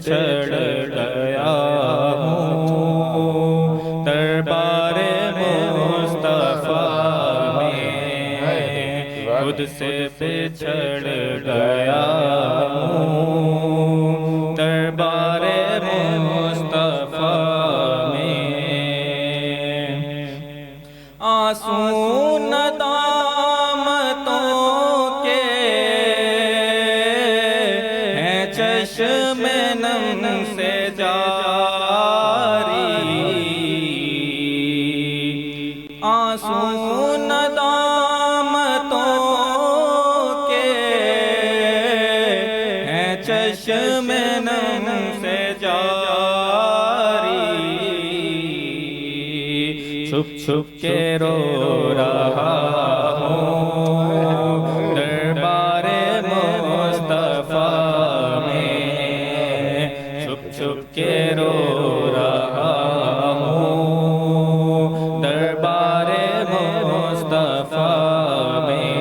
بچھڑ گیا ہوں دربار مصطفیٰ میں، خود سے بچھڑ گیا ہوں دربار مصطفیٰ میں، آنسو ندامتوں کے ہیں چشم نم سے جاری، آنسو ندامتوں کے ہیں چشم نم سے جاری، چھپ چھپ کے رو رہا ہوں دربار مصطفیٰ میں، چھپ چھپ کے رو رہا ہوں دربار مصطفیٰ میں،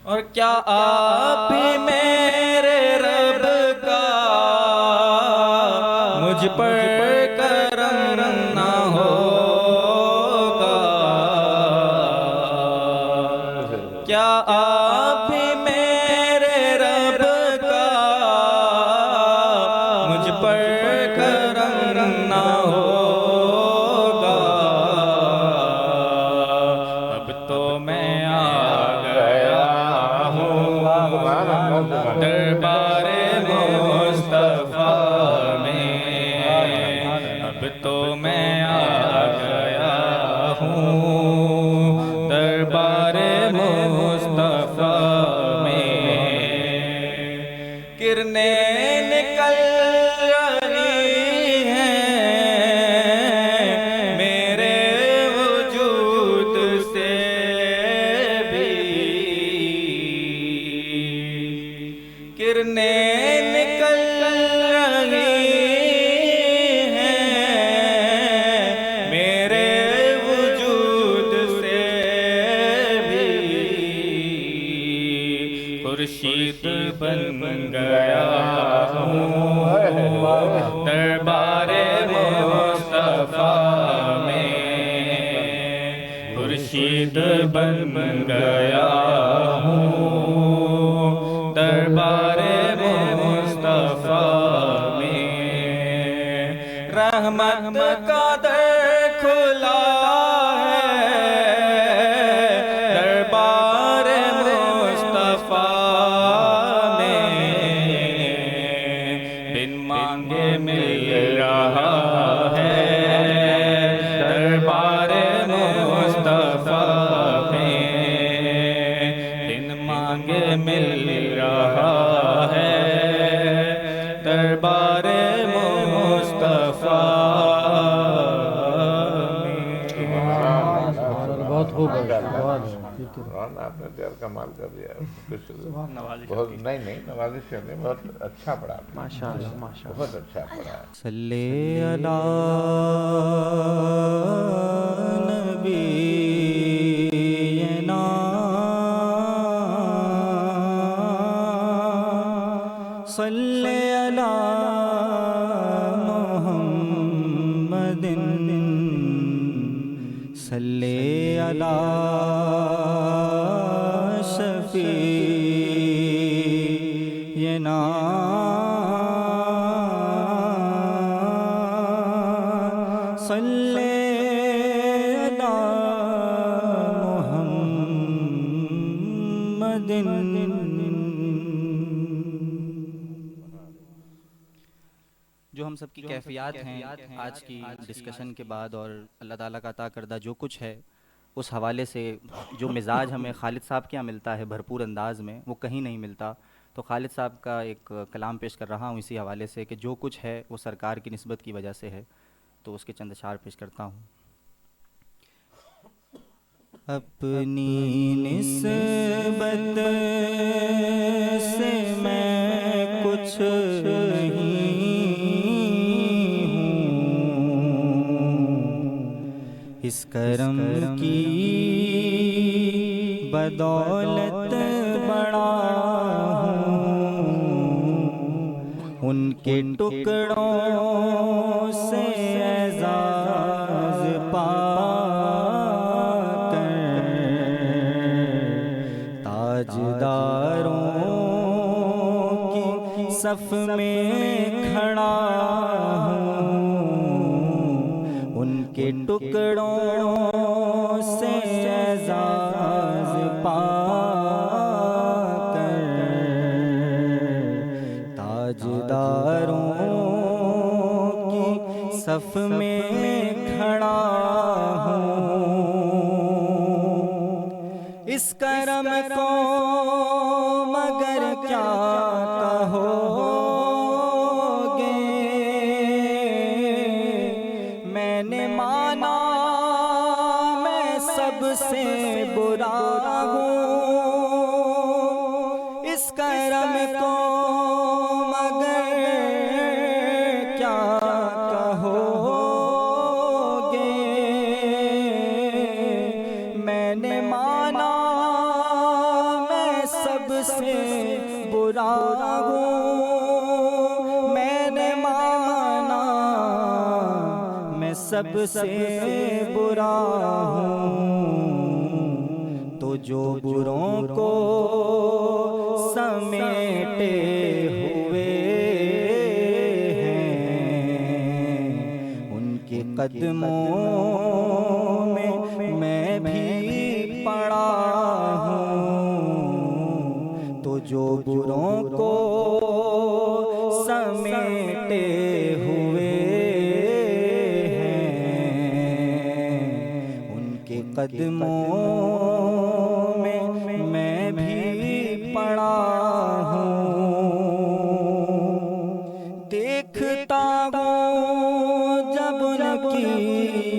اور کیا آپ ہی میرے رب کا مجھ پر کرم نہ ہوگا، کیا آپ ہی میرے رب کا مجھ پر کرم نہ ہوگا، اب تو میں آ گیا ہوں دربار مصطفیٰ میں، اب تو میں آ گیا ہوں دربار مصطفیٰ میں، کرنیں نکل رہی ہیں میرے وجود سے بھی، کرنیں نکل رہی ہیں میرے وجود سے بھی، خورشید بن گیا ہوں دربار مصطفیٰ میں، خورشید بن گیا ہوں دربار مصطفیٰ میں، رحمت کا در کھلا ہے دربار مصطفیٰ میں، بن مانگے مل رہا ہے دربار مصطفیٰ میں، بن مانگے مل رہا ہے دربار مصطفیٰ میں۔ بہت خوب ہے، آپ نے تیار کمال کر دیا، بہت نہیں نوازش کرنے، بہت اچھا پڑھا، ماشاء اللہ ماشاء اللہ، بہت اچھا پڑھا۔ صلی علی نبینا صلی علی محمد صلی علی شفیعنا صلی علی محمد۔ جو ہم سب کی کیفیات ہیں آج کی ڈسکشن کے بعد، اور اللہ تعالیٰ کا عطا کردہ جو کچھ ہے، اس حوالے سے جو مزاج ہمیں خالد صاحب کے یہاں ملتا ہے بھرپور انداز میں، وہ کہیں نہیں ملتا، تو خالد صاحب کا ایک کلام پیش کر رہا ہوں اسی حوالے سے کہ جو کچھ ہے وہ سرکار کی نسبت کی وجہ سے ہے، تو اس کے چند اشعار پیش کرتا ہوں۔ اپنی نسبت سے میں کچھ نہیں ہوں، اس کرم کی بدولت بڑا ہوں، ان کے ٹکڑوں سے اعزاز پا کر تاجداروں کی صف میں کھڑا ہوں، ان کے ٹکڑوں سے اعزاز پا کر تاجداروں کی صف میں کھڑا ہوں۔ اس کرم کو مگر کیا کہوگے، میں نے مانا میں سب سے برا ہوں۔ اس کرم کو مگر کیا کہوگے، میں نے مانا میں سب سے برا ہوں، میں نے مانا میں سب سے برا ہوں۔ تو جو بروں کو سمیٹے ہوئے ہیں، ان کے قدموں میں میں بھی پڑا ہوں۔ تو جو بروں کو سمیٹے ہوئے ہیں، ان کے قدموں میں میں بھی پڑا ہوں۔ دیکھتا ہوں جب ان کی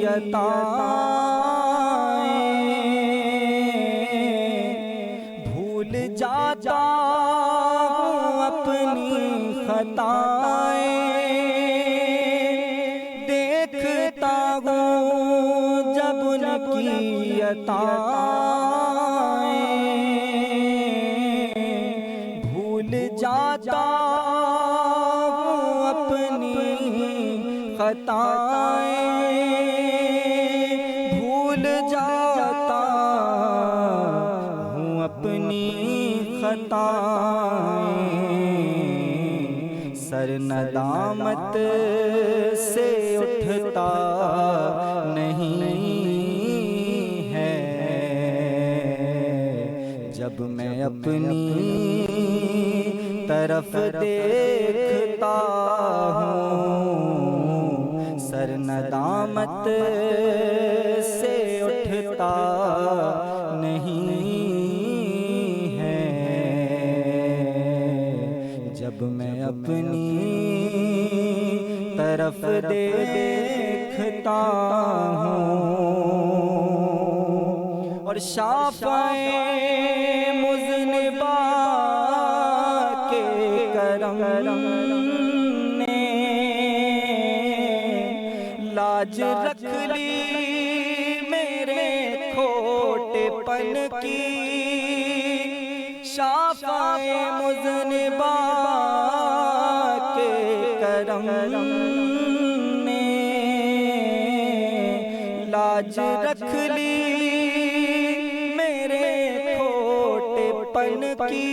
عطائیں، بھول جاتا ہوں اپنی خطائیں۔ دیکھتا ہوں جب ان کی عطائیں، بھول جاتا ہوں اپنی خطائیں، بھول جاتا ہوں اپنی خطائیں۔ سر ندامت سے اٹھتا نہیں ہے، جب میں اپنی طرف دیکھتا ہوں۔ سر ندامت سے اٹھتا نہیں ہے، جب میں اپنی طرف دیکھتا ہوں۔ اور شافعِ مذنبہ کے کرم نے لاج رکھ لی میرے کھوٹے پن کی۔ شافعِ مذنبہ کے کرم نے لاج رکھ لی میرے کھوٹے پن کی،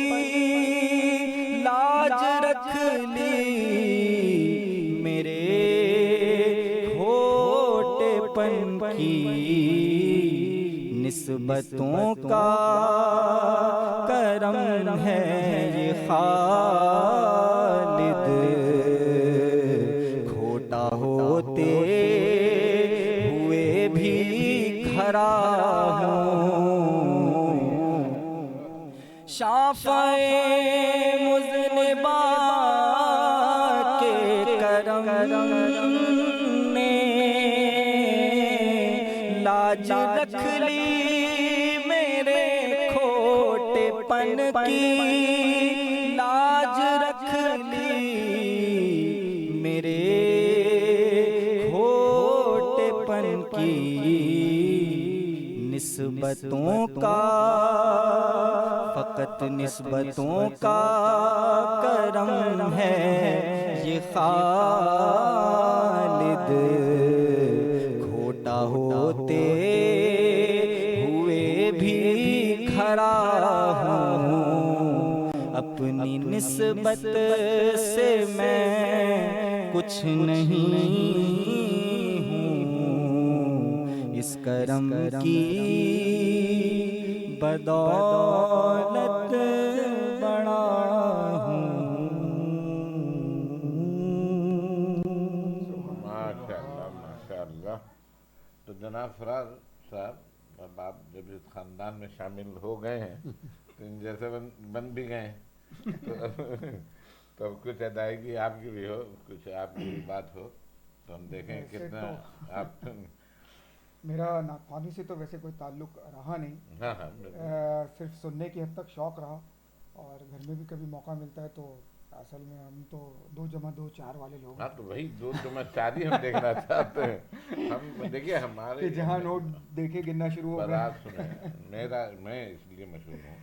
لاج رکھ لی میرے کھوٹے پن کی۔ نسبتوں کا کرم ہے یہ خالد، کھوٹا ہوتے ہوئے بھی کھڑا ہوں۔ شافعِ مذنبہ کے کرم نے لاج رکھ لی میرے کھوٹے پن کی، لاج رکھ لی میرے کھوٹے پن کی۔ نسبتوں کا فقط نسبتوں کا کرم ہے یہ خالد، کھوٹا ہوتے ہوئے بھی کھڑا ہوں، اپنی نسبت سے میں کچھ نہیں ہوں، اس کرم کی بدولت بڑا ہوں۔ ماشاء اللہ۔ تو جناب فراز صاحب، اب آپ جب اس خاندان میں شامل ہو گئے ہیں تو ان جیسے بن بھی گئے ہیں تو کچھ ادائیگی آپ کی بھی ہو، کچھ آپ کی بھی بات ہو تو ہم دیکھیں کتنا آپ۔ میرا ناخوانی سے تو ویسے کوئی تعلق رہا نہیں، ہاں ہاں، صرف سننے کی حد تک شوق رہا، اور گھر میں بھی کبھی موقع ملتا ہے تو اصل میں ہم تو 2+2=4 والے لوگ ہاں تو وہی 2+4 ہی ہم دیکھنا چاہتے ہیں۔ ہم دیکھیے ہمارے کہ جہاں نوٹ دیکھے گننا شروع ہو گئے۔ بات سنیں، میں اس لیے مشہور ہوں،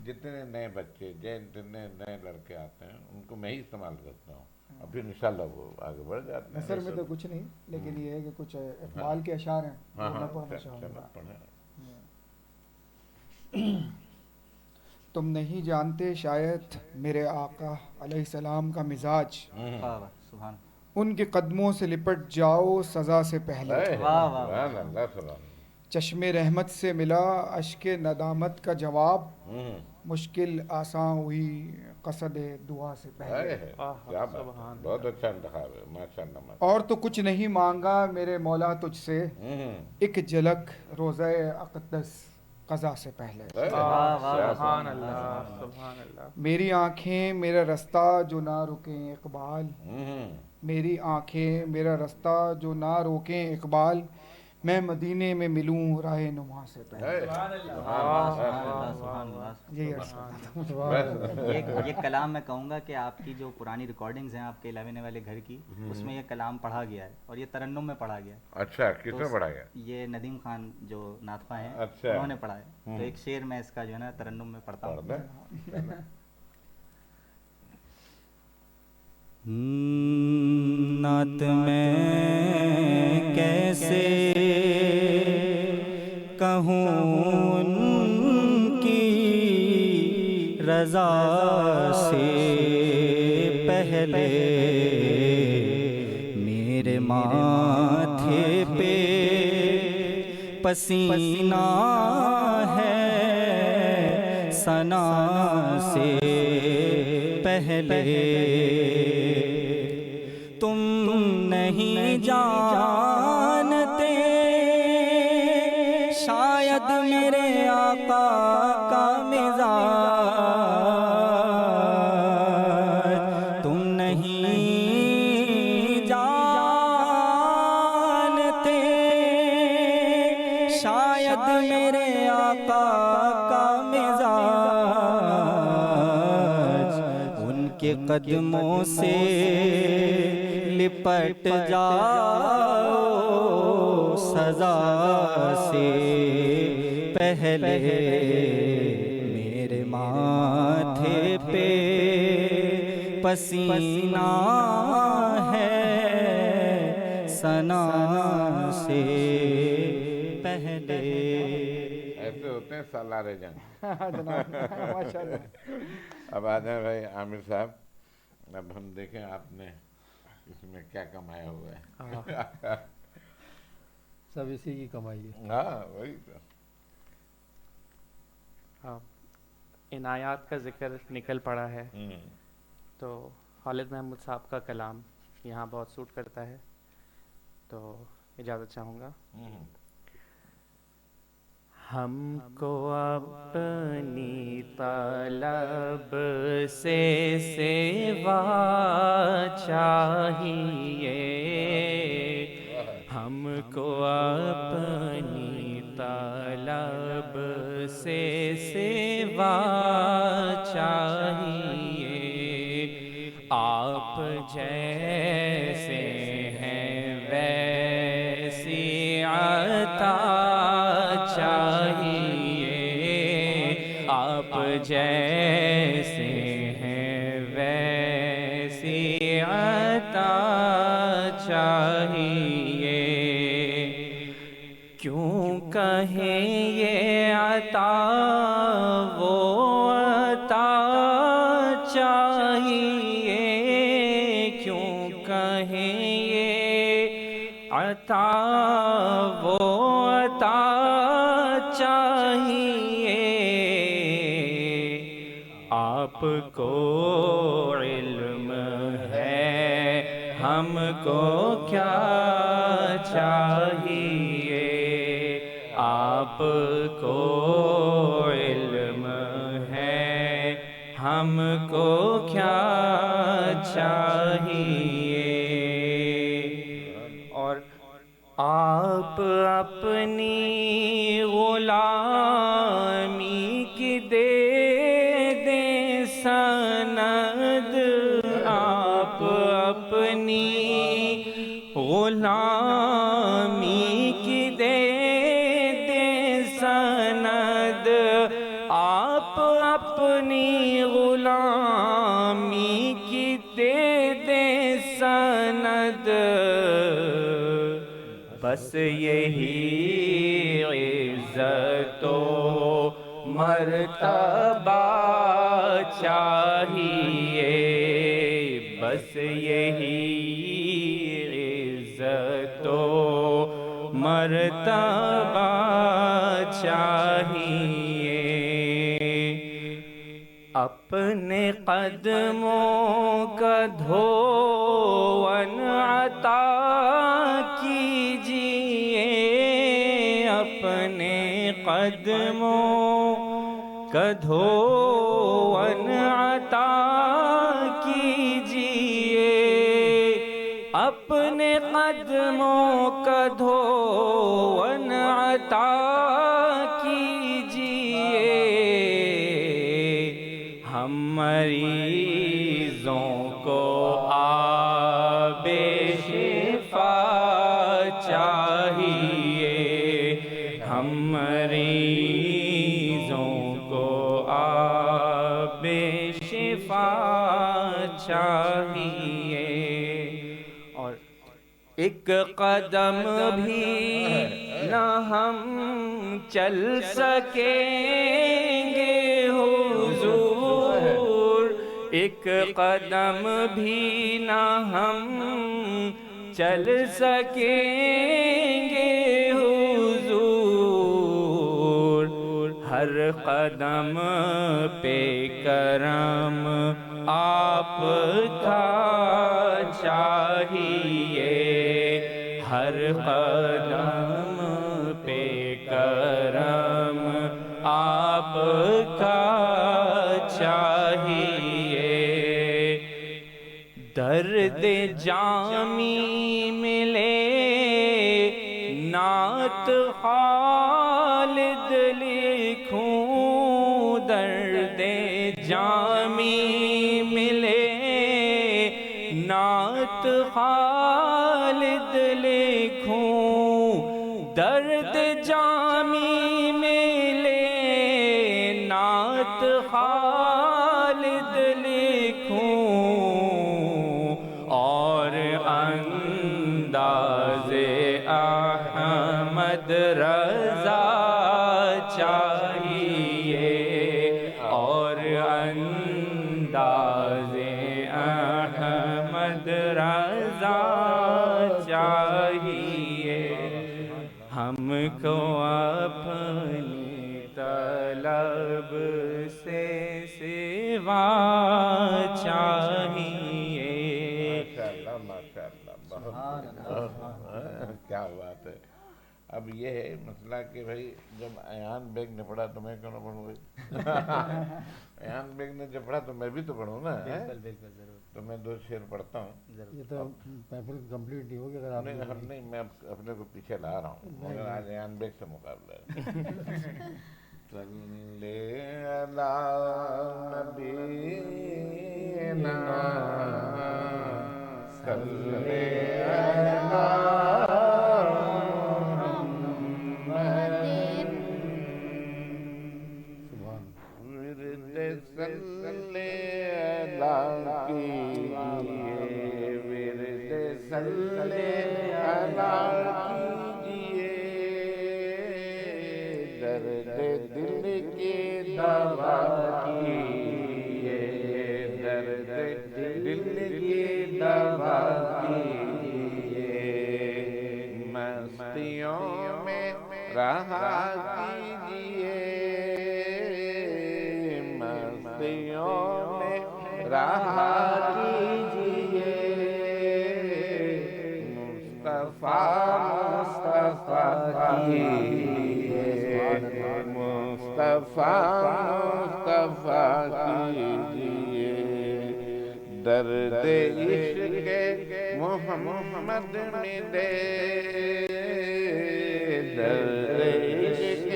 جتنے نئے بچے جتنے نئے لڑکے آتے ہیں ان کو میں ہی استعمال کرتا ہوں، اور پھر انشاءاللہ وہ آگے بڑھ جاتے ہیں۔ نثر میں تو کچھ نہیں، لیکن یہ ہے کہ کچھ اقبال کے اشعار ہیں ہاں وہ میں ہاں، پڑھنا چاہوں چلو گا۔ پڑھیں۔ تم نہیں جانتے شاید میرے آقا علیہ السلام کا مزاج، سبحان ان کے قدموں سے لپٹ جاؤ سزا سے پہلے، سبحان اللہ، سبحان چشم رحمت سے ملا اشک ندامت کا جواب، مشکل آسان ہوئی قصد دعا سے پہلے۔ کیا بات ہے، بہت اچھا انتخاب ہے، ماشاء اللہ۔ اور تو کچھ نہیں مانگا میرے مولا تجھ سے، ایک جھلک روزہ اقدس قضا سے پہلے۔ سبحان اللہ، سبحان اللہ۔ میری آنکھیں میرا رستہ جو نہ رکیں اقبال، میری آنکھیں میرا رستہ جو نہ روکیں اقبال، میں مدینے میں ملوں راہ نما سے پہلے۔ یہی عرض کرنا تھا۔ یہ کلام میں کہوں گا کہ آپ کی جو پرانی ریکارڈنگز ہیں آپ کے 11 والے گھر کی، اس میں یہ کلام پڑھا گیا ہے، اور یہ ترنم میں پڑھا گیا ہے۔ اچھا، کس نے پڑھا گیا؟ یہ ندیم خان جو نعت خواں ہیں اچھا، انہوں نے پڑھا ہے، تو ایک شعر میں اس کا جو ہے نا ترنم میں پڑھتا ہوں۔ نعت میں کیسے کہوں ان کی رضا سے پہلے، میرے ماتھے پہ پسینہ ہے ثنا سے پہلے، تم نہیں جانتے شاید میرے آقا کا مزاج، تم نہیں جانتے شاید میرے آقا کا مزاج، ان کے قدموں سے لپٹ جاؤ سزا سے پہلے، میرے ماتھے پہ پسینہ ہے ثنا سے پہلے۔ ایسے ہوتے ہیں سالار جنگ۔ ماشاء اللہ۔ اب آ جائیں بھائی عامر صاحب، اب ہم دیکھیں آپ نے اس میں کیا کمایا ہوا ہے۔ سب اسی کی کمائی ہے۔ ہاں وہی تو۔ عنایات کا ذکر نکل پڑا ہے تو خالد محمود صاحب کا کلام یہاں بہت سوٹ کرتا ہے، تو اجازت چاہوں گا۔ ہم کو اپنی طلب سے سوا چاہیے، ہم کو اپنی طلب سے سوا چاہیے، آپ جیسے ہیں ویسی عطا چاہیے، چاہیے، آپ جیسے ہیں ویسی عطا چاہیے، کیوں کہیں یہ عطا وہ عطا چاہیے، کیوں کہیں یہ عطا وہ عطا چاہیے، آپ کو علم ہے ہم کو کیا چاہیے، آپ کو علم ہے ہم کو کیا چاہیے، اور آپ اپنی غلامی کی دے دیں سند، آپ اپنی غلامی کی دے دیں سند، آپ اپنی غلامی کی دے دیں سند، بس یہی عزت و مرتبہ چاہیے، بس یہی عزت و مرتبہ چاہیے، اپنے قدموں کا دھون عطا کیجیے، اپنے قدموں کا دھون عطا کیجیے، اپنے قدموں کا دھون عطا کیجیے، ہم مریضوں کو آب شفا چاہیے، ہم مریضوں کو آب شفا چاہیے، اور ایک قدم بھی نہ ہم چل سکیں گے حضور، ایک قدم بھی نہ ہم چل سکیں گے حضور، ہر قدم پہ کرم آپ کا چاہیے، ہر قدم پہ کرم آپ کا چاہیے، درد جامی ملے نعت خالد لکھوں، درد جامی ملے نعت خالد لکھوں، درد جامی ملے نعت خالد لکھوں، اور انداز احمد رضا چاہیے، اور انداز احمد رضا چاہیے، ہم کو اپنی طلب سے سوا چاہیے، ماشاء اللہ بہت کیا بات ہے۔ اب یہ ہے مسئلہ کہ بھائی جب ایان بیگ نے پڑھا تو میں کیوں نہ پڑھوں بھائی، ایان بیگ نے جب پڑھا تو میں بھی تو پڑھوں نا، بالکل بالکل ضرور، تو میں 2 شعر پڑھتا ہوں۔ یہ تو محفل کمپلیٹ نہیں ہوگی اگر آپ نہیں میں اپنے کو پیچھے لا رہا ہوں، مگر آج ایان بیگ سے مقابلہ ہے۔ صلی علی نبینا صلی علی محمد صلی اللہ کیجئے، ورد صلی اللہ کیجئے، درد دل کی دوا کیجئے، درد دل کی دوا کیجئے، مستیوں میں رہا کیجئے، مستیوں میں رہا کیجئے، مصطفیٰ مصطفیٰ کیجئے، مصطفیٰ مصطفیٰ کیجئے، درد عشق محمد ملے، درد عشق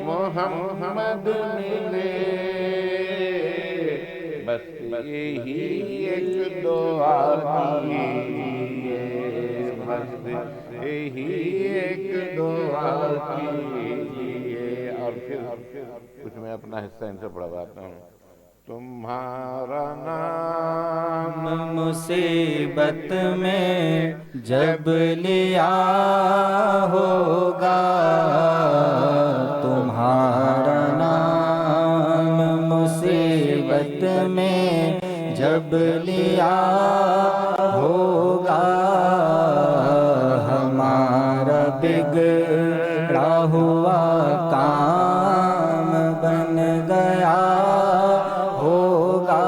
محمد ملے، بس یہی ایک دعا کیجئے، بس یہی ایک دعا کیجئے۔ اور پھر کچھ میں اپنا حصہ ان سے پڑھواتا ہوں۔ تمہارا نام مصیبت میں جب لیا ہوگا، تمہارا نام مصیبت میں جب لیا ہوگا، ہمارا بگڑا ہوا کام بن گیا ہوگا،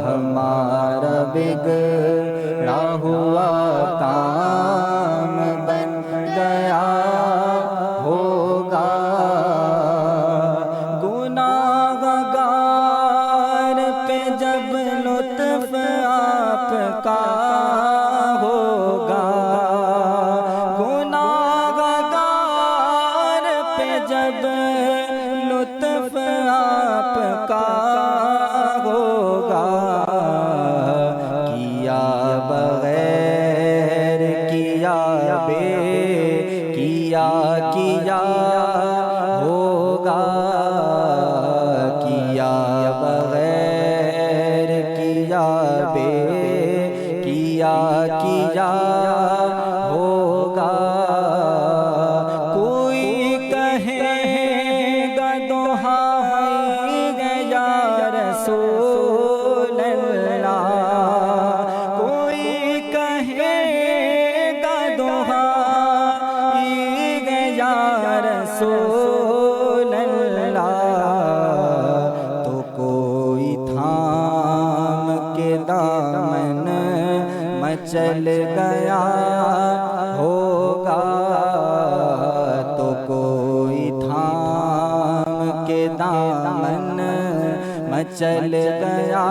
ہمارا بگڑا ہوا کام بن گیا ہوگا، گناہ گار پہ جب لطف آپ کا ہوگا، گناہ گار پہ جب لطف آپ کا ہوگا، کیا بغیر کیا بے کیا کیا ہوگا، کیا بغیر کیا بے کیا کیا ہوگا، کوئی کہے گا دہائی ہے یا رسول اللہ، کوئی کہے گا دہائی ہے یا رسول اللہ، تو کوئی تھام کے دامن مچل گیا ہوگا، تو کوئی تھام کے دامن مچل گیا،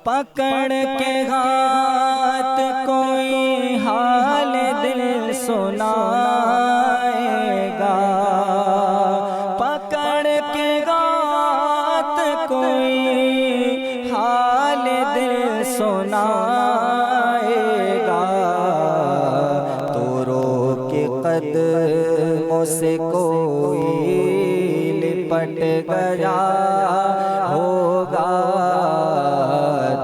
پکڑ کے ہاتھ کوئی حال دل سنائے گا، پکڑ کے ہاتھ کوئی حال دل سنائے گا، تو رو کے قدموں سے کوئی لپٹ گیا ہوگا،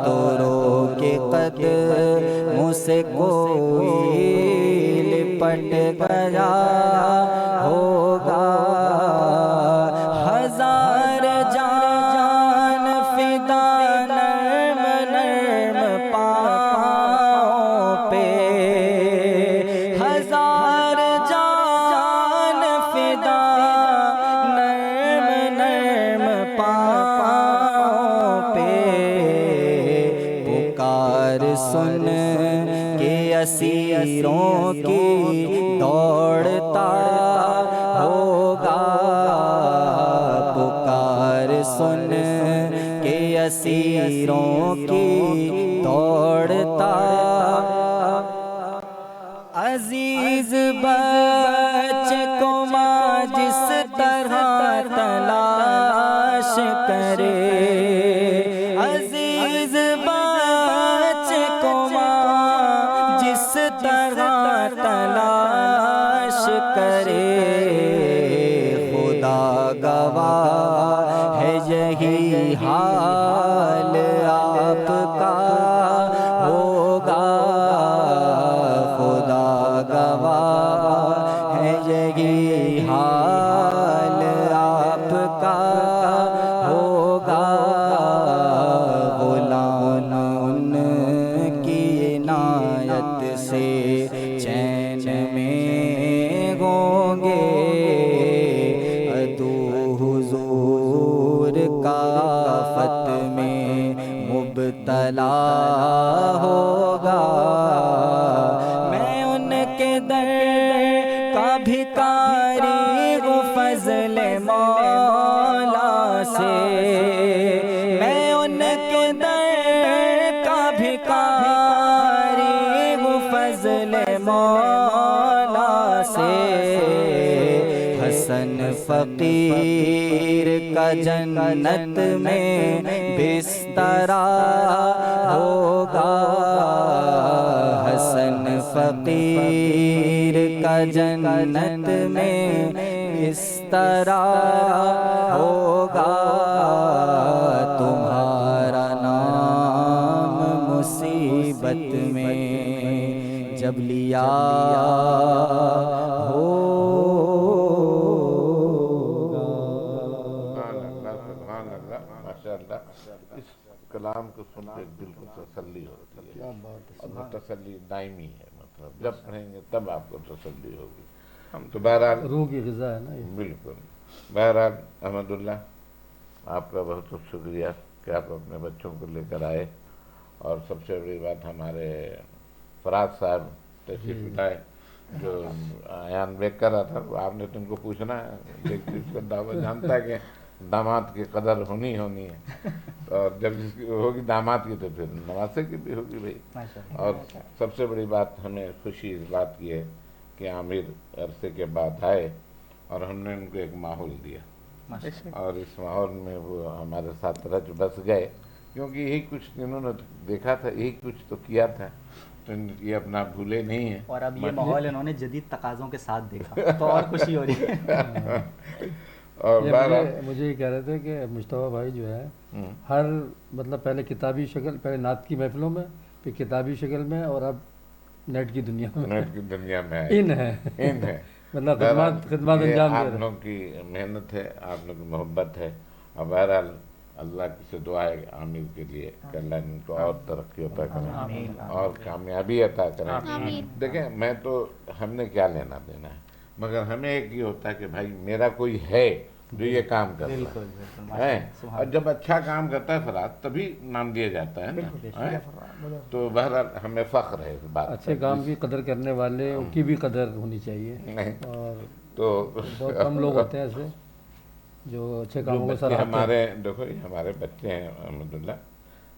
تو رو کے قدموں سے کوئی لپٹ گیا ہوگا، ہزار جان فدا نرم نرم پاؤں پہ، ہزار جان فدا نرم نرم پاؤں پہ، پکار سن کے اسیروں کی دوڑتا ہوگا، پکار سن کے اسیروں کی دوڑتا، عزیز بچے کو ماں جس طرح تلاش کرے، عزیز بچے کو ماں جس طرح تلاش کرے، خدا گواہ ہے یہی حال آپ کا ہوگا، خدا گواہ ہے یہی حال آپ کا ہوگا، غلام ان کی عنایت سے چین میں ہوں گے، عدو حضور کا آفت میں مبتلا ہوگا، میں ان کے در کا بھکاری ہوں فضل مولا سے، میں ان کے در کا بھکاری ہوں فضل مولا سے، حسن فقیر کا جنت میں بسترا ہوگا، حسن فقیر کا جنت میں بسترا ہوگا، تمہارا نام مصیبت میں جب لیا اس کلام کو سن کے دل کو تسلی ہوتی ہے، اور وہ تسلی دائمی ہے، مطلب جب پڑھیں گے تب آپ کو تسلی ہوگی۔ تو بہرحال روح کی غذا ہے نا یہ۔ بالکل، بہرحال احمد اللہ آپ کا بہت بہت شکریہ کہ آپ اپنے بچوں کو لے کر آئے، اور سب سے بڑی بات ہمارے فراز صاحب تشریف لائے جو ایان بیک کر رہا تھا، آپ نے تم کو پوچھنا ہے، ایک چیز کا دعویٰ جانتا ہے کہ داماد کی قدر ہونی ہے، اور جب جس کی ہوگی داماد کی تو پھر نواسے کی بھی ہوگی بھائی۔ اور سب سے بڑی بات ہمیں خوشی اس بات کی ہے کہ عامر عرصے کے بعد آئے اور ہم نے ان کو ایک ماحول دیا، اور اس ماحول میں وہ ہمارے ساتھ رچ بس گئے، کیونکہ یہی کچھ انہوں نے دیکھا تھا، یہی کچھ تو کیا تھا، تو یہ اپنا بھولے نہیں ہیں، اور اب یہ ماحول انہوں نے جدید تقاضوں کے ساتھ دیکھا تو اور خوشی ہو رہی ہے۔ اور مجھے یہ کہہ رہے تھے کہ مصطفیٰ بھائی جو ہے ہر مطلب پہلے کتابی شکل، پہلے نعت کی محفلوں میں، پھر کتابی شکل میں، اور اب نیٹ کی دنیا میں، نیٹ کی دنیا میں ان ہے مطلب خدمات انجام دے آپ رہے لوگوں کی محنت ہے، آپ لوگوں کی محبت ہے، اور بہرحال اللہ سے دعا ہے عامر کے لیے کہ اللہ ان کو اور ترقی عطا کرے اور کامیابی عطا کرے۔ دیکھیں میں تو ہم نے کیا لینا دینا ہے، مگر ہمیں ایک یہ ہوتا ہے کہ بھائی میرا کوئی ہے جو یہ کام کرتا ہے، اور جب اچھا کام کرتا ہے فراز تبھی نام دیا جاتا ہے نا، تو بہرحال ہمیں فخر ہے اس بات، اچھے کام کی قدر کرنے والے کی بھی قدر ہونی چاہیے، اور تو بہت کم لوگ ہوتے ہیں ایسے جو اچھے کاموں کو سراہتے ہیں۔ ہمارے دیکھو یہ ہمارے بچے ہیں احمد اللہ،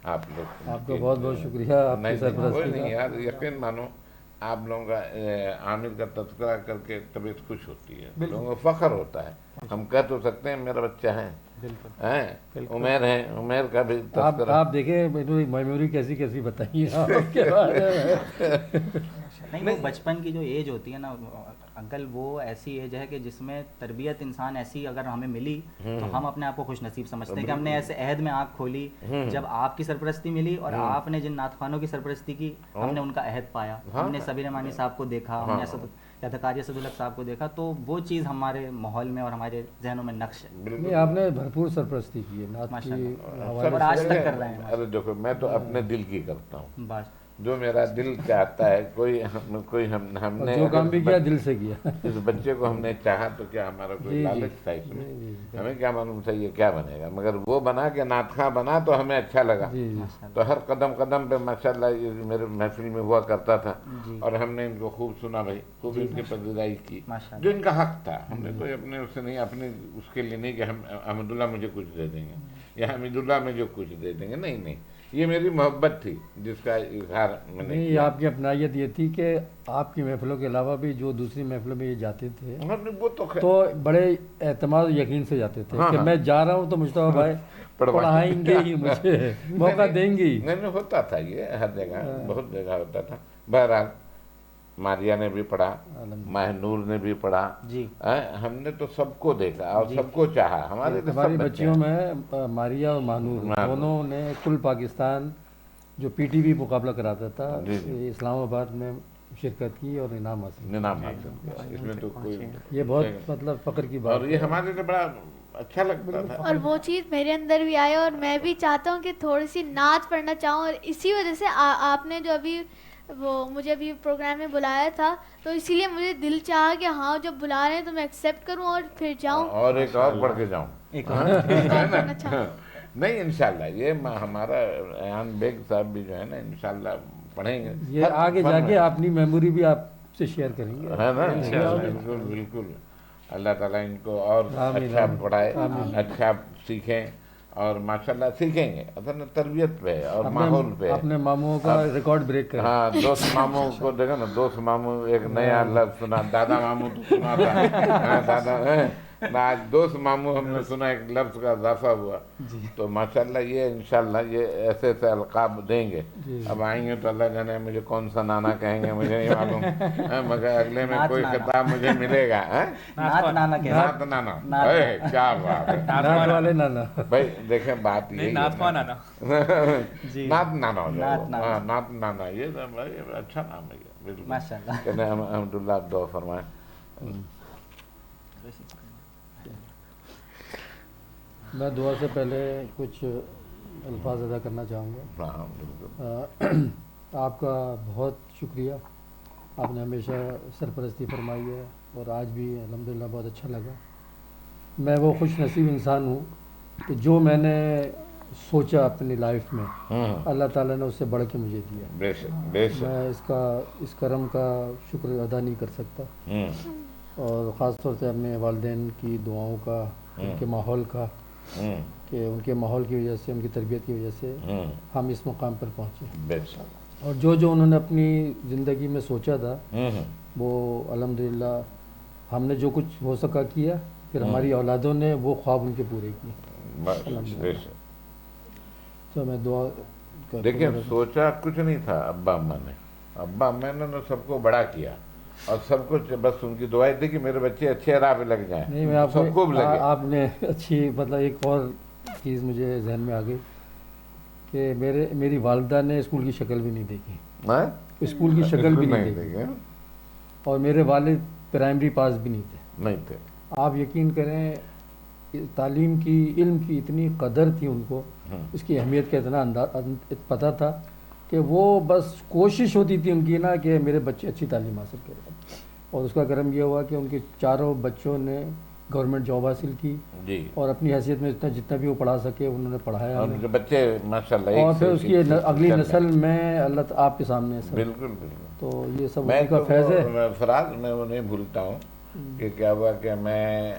آپ لوگ آپ کا بہت بہت شکریہ آپ کی سرپرستی نہیں کا۔ یار یقین مانو آپ لوگوں کا عامر کا تذکرہ کر کے طبیعت خوش ہوتی ہے، لوگوں کو فخر ہوتا ہے، ہم کہہ تو سکتے ہیں میرا بچہ ہے، عمیر ہے، عمیر کا بھی تذکرہ۔ آپ دیکھیں میموری کیسی کیسی بتائیے آپ کے بارے میں۔ نہیں وہ بچپن کی جو ایج ہوتی ہے نا انکل، وہ ایسی ایج ہے کہ جس میں تربیت انسان ایسی اگر ہمیں ملی تو ہم اپنے آپ کو خوش نصیب سمجھتے ہیں کہ ہم نے ایسے عہد میں آنکھ کھولی جب آپ کی سرپرستی ملی، اور آپ نے جن نعت خوانوں کی سرپرستی کی ہم نے ان کا عہد پایا، ہم نے سبیر رحمانی صاحب کو دیکھا، ہم نے قاری اسد الحق صاحب کو دیکھا، تو وہ چیز ہمارے ماحول میں اور ہمارے ذہنوں میں نقش ہے۔ نہیں آپ نے بھرپور سرپرستی کی ہے نعت کی، اور آج تک کر رہے ہیں۔ ارے دیکھو میں تو اپنے دل کی کرتا ہوں، بس جو میرا دل چاہتا ہے، کوئی ہم نے جو کام بھی کیا دل سے کیا، اس بچے کو ہم نے چاہا تو کیا ہمارا کوئی لالچ تھا اس میں، ہمیں کیا معلوم تھا یہ کیا بنے گا، مگر وہ بنا کے نعت خواں بنا تو ہمیں اچھا لگا، تو ہر قدم قدم پہ ماشاءاللہ یہ میرے محفل میں ہوا کرتا تھا، اور ہم نے ان کو خوب سنا بھائی، خوب ان کی پذیرائی کی، جو ان کا حق تھا، ہم نے کوئی اپنے اس سے نہیں، اپنے اس کے لیے نہیں کہ ہم احمد اللہ مجھے کچھ دے دیں گے یا حمید اللہ مجھے کچھ دے دیں گے، نہیں، یہ میری محبت تھی جس کا اظہار میں نے نہیں آپ کی اپنائیت یہ تھی کہ آپ کی محفلوں کے علاوہ بھی جو دوسری محفلوں میں یہ جاتے تھے وہ تو بڑے اعتماد و یقین سے جاتے تھے کہ میں جا رہا ہوں تو مصطفیٰ بھائی پڑھائیں گے ہی، مجھے موقع دیں گے ہی۔ نہیں ہوتا تھا یہ ہر جگہ، بہت جگہ ہوتا تھا۔ بہرحال ماریا نے بھی پڑھا, ماہنور نے بھی پڑھا جی, ہم نے تو سب کو دیکھا اور سب کو چاہا. ہماری بچیوں میں ماریا اور ماہنور دونوں نے کل پاکستان جو پی ٹی وی مقابلہ کراتا تھا اسلام آباد میں شرکت کی اور انعام حاصل کیا. اس میں تو کوئی یہ بہت مطلب فخر کی بات, اور یہ ہمارے لیے بڑا اچھا لگتا تھا. اور وہ چیز میرے اندر بھی آئی, اور میں بھی چاہتا ہوں کہ تھوڑی سی نعت پڑھنا چاہوں, اور اسی وجہ سے آپ نے جو ابھی وہ مجھے ابھی پروگرام میں بلایا تھا تو اسی لیے مجھے دل چاہا کہ ہاں جب بلا رہے ہیں تو میں ایکسیپٹ کروں اور پھر جاؤں اور ایک اور پڑھ کے جاؤں. نہیں انشاءاللہ یہ ہمارا ایان بیگ صاحب بھی جو ہے نا انشاءاللہ پڑھیں گے. یہ آگے جا کے اپنی میموری بھی آپ سے شیئر کریں گے, ہے نا. بالکل بالکل. اللہ تعالیٰ ان کو اور اچھا پڑھائے, اچھا سیکھیں, اور ماشاءاللہ سیکھیں گے. اصل تربیت پہ اور ماحول پہ. اپنے ماموں کا ریکارڈ بریک کریں. ہاں دوست ماموں کو دیکھا نا, دوست ماموں ایک نیا لفظ سنا, دادا ماموں تو سنا تھا, دادا آج دوست ماموں ہم نے سنا, ایک لفظ کا اضافہ ہوا. تو ماشاءاللہ یہ انشاءاللہ یہ ایسے ایسے القاب دیں گے. اب آئیں گے تو اللہ جانے مجھے کون سا نانا کہیں گے مجھے نہیں معلوم, مگر اگلے میں کوئی خطاب مجھے ملے گا. نعت نانا نعت نانا, کیا بات ہے, نعت والے نانا. بھائی دیکھیں بات یہ نعت نانا, نعت نانا ہو جائے, نعت نانا, یہ اچھا نام ہے بالکل. ماشاءاللہ. کہتے ہیں الحمدللہ, آپ دعا فرمائیں. میں دعا سے پہلے کچھ الفاظ ادا کرنا چاہوں گا. آپ کا بہت شکریہ, آپ نے ہمیشہ سرپرستی فرمائی ہے اور آج بھی الحمدللہ بہت اچھا لگا. میں وہ خوش نصیب انسان ہوں کہ جو میں نے سوچا اپنی لائف میں اللہ تعالیٰ نے اس سے بڑھ کے مجھے دیا. میں اس کرم کا شکر ادا نہیں کر سکتا, اور خاص طور سے اپنے والدین کی دعاؤں کا, ان کے ماحول کا, کہ ان کے ماحول کی وجہ سے, ان کی تربیت کی وجہ سے ہم اس مقام پر پہنچے. اور جو انہوں نے اپنی زندگی میں سوچا تھا وہ الحمدللہ ہم نے جو کچھ ہو سکا کیا, پھر ہماری اولادوں نے وہ خواب ان کے پورے کیے. تو میں دعا دیکھیں سوچا کچھ نہیں تھا ابا اماں نے سب کو بڑا کیا, اور سب کچھ بس ان کی دعائیں تھی کہ میرے بچے اچھے راہ پہ لگ جائیں. نہیں, میں سب کو لگے. آپ نے اچھی مطلب ایک اور چیز مجھے ذہن میں آ گئی کہ میری والدہ نے اسکول کی شکل بھی نہیں دیکھی, اسکول کی شکل بھی نہیں دیکھی, اور میرے والد پرائمری پاس بھی نہیں تھے. آپ یقین کریں تعلیم کی, علم کی اتنی قدر تھی ان کو, اس کی اہمیت کا اتنا پتہ تھا کہ وہ بس کوشش ہوتی تھی ان کی نا کہ میرے بچے اچھی تعلیم حاصل کریں. اور اس کا کرم یہ ہوا کہ ان کے چاروں بچوں نے گورنمنٹ جاب حاصل کی, اور اپنی حیثیت میں جتنا بھی وہ پڑھا سکے انہوں نے پڑھایا, اور بچے ماشاءاللہ, اور پھر اس کی اگلی نسل میں اللہ آپ کے سامنے. بالکل. تو یہ سب ان کا فیض ہے. فراز میں وہ نہیں بھولتا ہوں کہ کیا ہوا کہ میں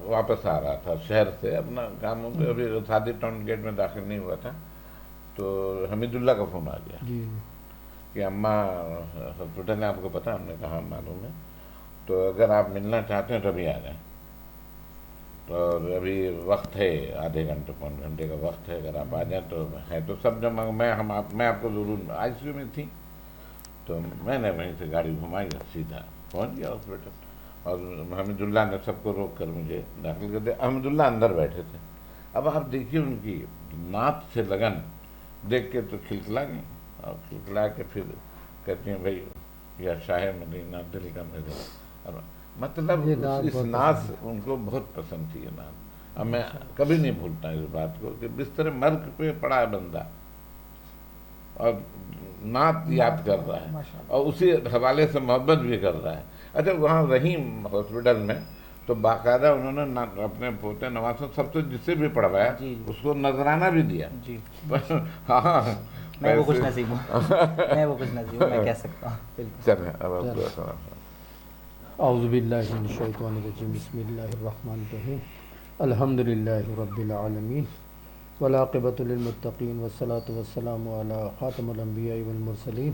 واپس آ رہا تھا شہر سے اپنا کاموں پہ, ابھی سادی ٹاؤن گیٹ میں داخل نہیں ہوا تھا, تو حمید اللہ کا فون آ گیا کہ اماں ہاسپٹل ہے, آپ کو پتہ. ہم نے کہا معلوم ہے, تو اگر آپ ملنا چاہتے ہیں تو ابھی آ جائیں, اور ابھی وقت ہے, آدھے گھنٹے پون گھنٹے کا وقت ہے, اگر آپ آ جائیں تو ہے. تو سب جب میں آپ کو ضرور, آئی سی یو میں تھی, تو میں نے وہیں سے گاڑی گھمائی, سیدھا پہنچ گیا ہاسپٹل, اور حمید اللہ نے سب کو روک کر مجھے داخل کر دیا. حمید اللہ اندر بیٹھے تھے. اب آپ دیکھیے ان کی نعت سے لگن دیکھ کے تو کھلکھلا گئی, اور کھلکھلا کے پھر کہتی ہیں بھائی یا شاہ مدینہ دل کا میرے, مطلب اس نعت ان کو بہت پسند تھی یہ نعت. اب میں کبھی نہیں بھولتا اس بات کو کہ بستر مرگ پہ پڑا ہے بندہ اور نعت یاد کر رہا ہے, اور اسی حوالے سے محبت بھی کر رہا ہے. اچھا وہاں رحیم ہاسپٹل میں تو باقاعدہ انہوں نے اپنے پوتے نوازوں سب سے جس سے بھی پڑھوایا اس کو نذرانہ بھی دیا. ہاں میں وہ کچھ نصیب ہوں, میں کہہ سکتا ہوں. چلیں اب آپ اعوذ باللہ من الشیطان الرجیم, بسم اللہ الرحمن الرحیم, الحمد للہ رب العالمین, والعاقبۃ للمتقین, والصلاۃ والسلام علی خاتم الانبیاء والمرسلین.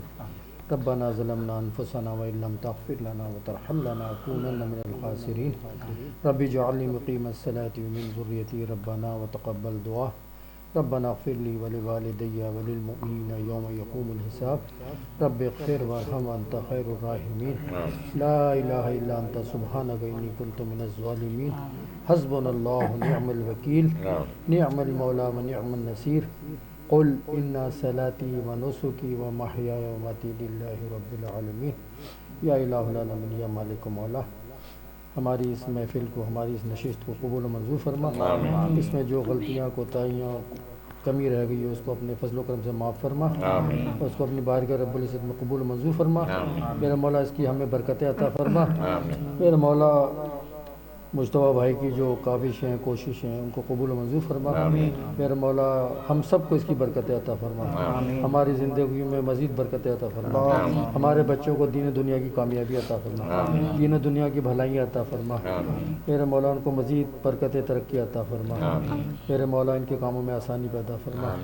ربنا ظلمنا انفسنا وان لم تغفر لنا وترحمنا لنكونن من الخاسرین. رب اجعلنی مقیم الصلاۃ ومن ذریتی ربنا وتقبل دعا. ربنا اغفر لي ولوالدي وللمؤمنين يوم يقوم الحساب رب اغفر وارحم أنت خير الراحمين لا إله إلا أنت سبحانك إني كنت من الظالمين حسبنا الله ونعم الوكيل نعم المولى ونعم النصير قل إن صلاتي ونسكي ومحياي ومماتي لله رب العالمين یا الہ العالمین یا مالک و مولا، ہماری اس محفل کو، ہماری اس نشست کو قبول و منظور فرما، اس میں جو غلطیاں کوتاہیاں کمی رہ گئی ہے اس کو اپنے فضل و کرم سے معاف فرما، اور اس کو اپنی بارگاہ رب العزت میں قبول و منظور فرما، میرے مولا اس کی ہمیں برکتیں عطا فرما، میرے مولا مجتبیٰ بھائی کی جو کاوشیں ہیں، کوششیں ہیں، ان کو قبول و منظور فرما، میرے مولا ہم سب کو اس کی برکتیں عطا فرما، ہماری زندگی میں مزید برکتیں عطا فرما، ہمارے بچوں کو دین و دنیا کی کامیابی عطا فرما، دین و دنیا کی بھلائیاں عطا فرما، میرے مولا ان کو مزید برکت ترقی عطا فرما، میرے مولا ان کے کاموں میں آسانی پیدا فرما،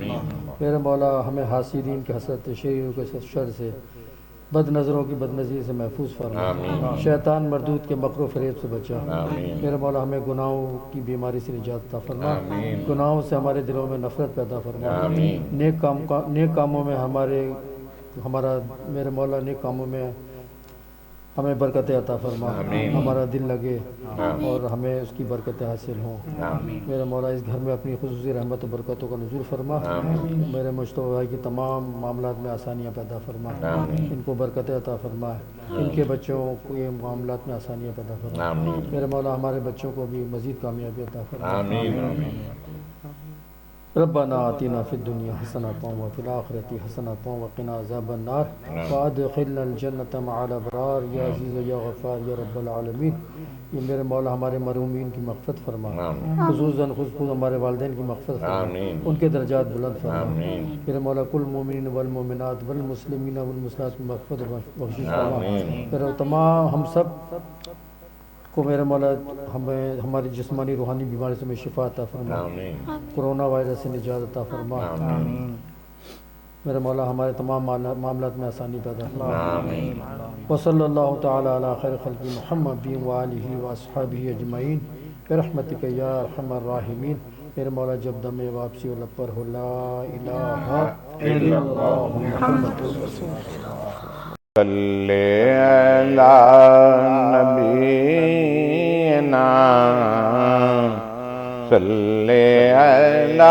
میرے مولا ہمیں حاسدین کے حسد، شریروں کے شر سے، بد نظروں کی بد نظری سے محفوظ فرما، شیطان مردود کے مکر و فریب سے بچا، میرے مولا ہمیں گناہوں کی بیماری سے نجات عطا فرما، گناہوں سے ہمارے دلوں میں نفرت پیدا فرما، نیک کاموں میں ہمارا میرے مولا نیک کاموں میں ہمیں برکتیں عطا فرما، ہمارا دل لگے اور ہمیں اس کی برکتیں حاصل ہوں، میرے مولا اس گھر میں اپنی خصوصی رحمت و برکتوں کا نزول فرما، میرے مجتبیٰ بھائی کی تمام معاملات میں آسانیاں پیدا فرما، ان کو برکتیں عطا فرما، ان کے بچوں کو یہ معاملات میں آسانیاں پیدا فرما، میرے مولا ہمارے بچوں کو بھی مزید کامیابی عطا فرما، ربنا آتنا فی الدنیا حسنۃ وفی الآخرۃ حسنۃ وقنا عذاب النار وادخلنا الجنۃ مع الابرار یا عزیز یا غفار یا رب العالمین۔ یہ میرے مولا ہمارے مرحومین کی مغفرت فرما، خصوصاً ہمارے والدین کی مغفرت فرما، ان کے درجات بلند فرما، میرے مولا کل مومنین والمومنات والمسلمین والمسلمات کی مغفرت و بخشش فرما، میرے تمام ہم سب کو میرے مولا ہمیں ہماری جسمانی روحانی بیماری سے میں شفا عطا فرما، کرونا وائرس سے نجات عطا فرما، میرے مولا ہمارے تمام معاملات میں آسانی پیدا فرما، وصلی اللہ تعالی علی خیر خلق محمد وآلہ واصحابہ اجمعین برحمتک یا ارحم الراحمین۔ میرے مولا جب دم واپسی و لب پر ہو لا الہ الا اللہ محمد رسول اللہ، صلی علی نبینا صلی علی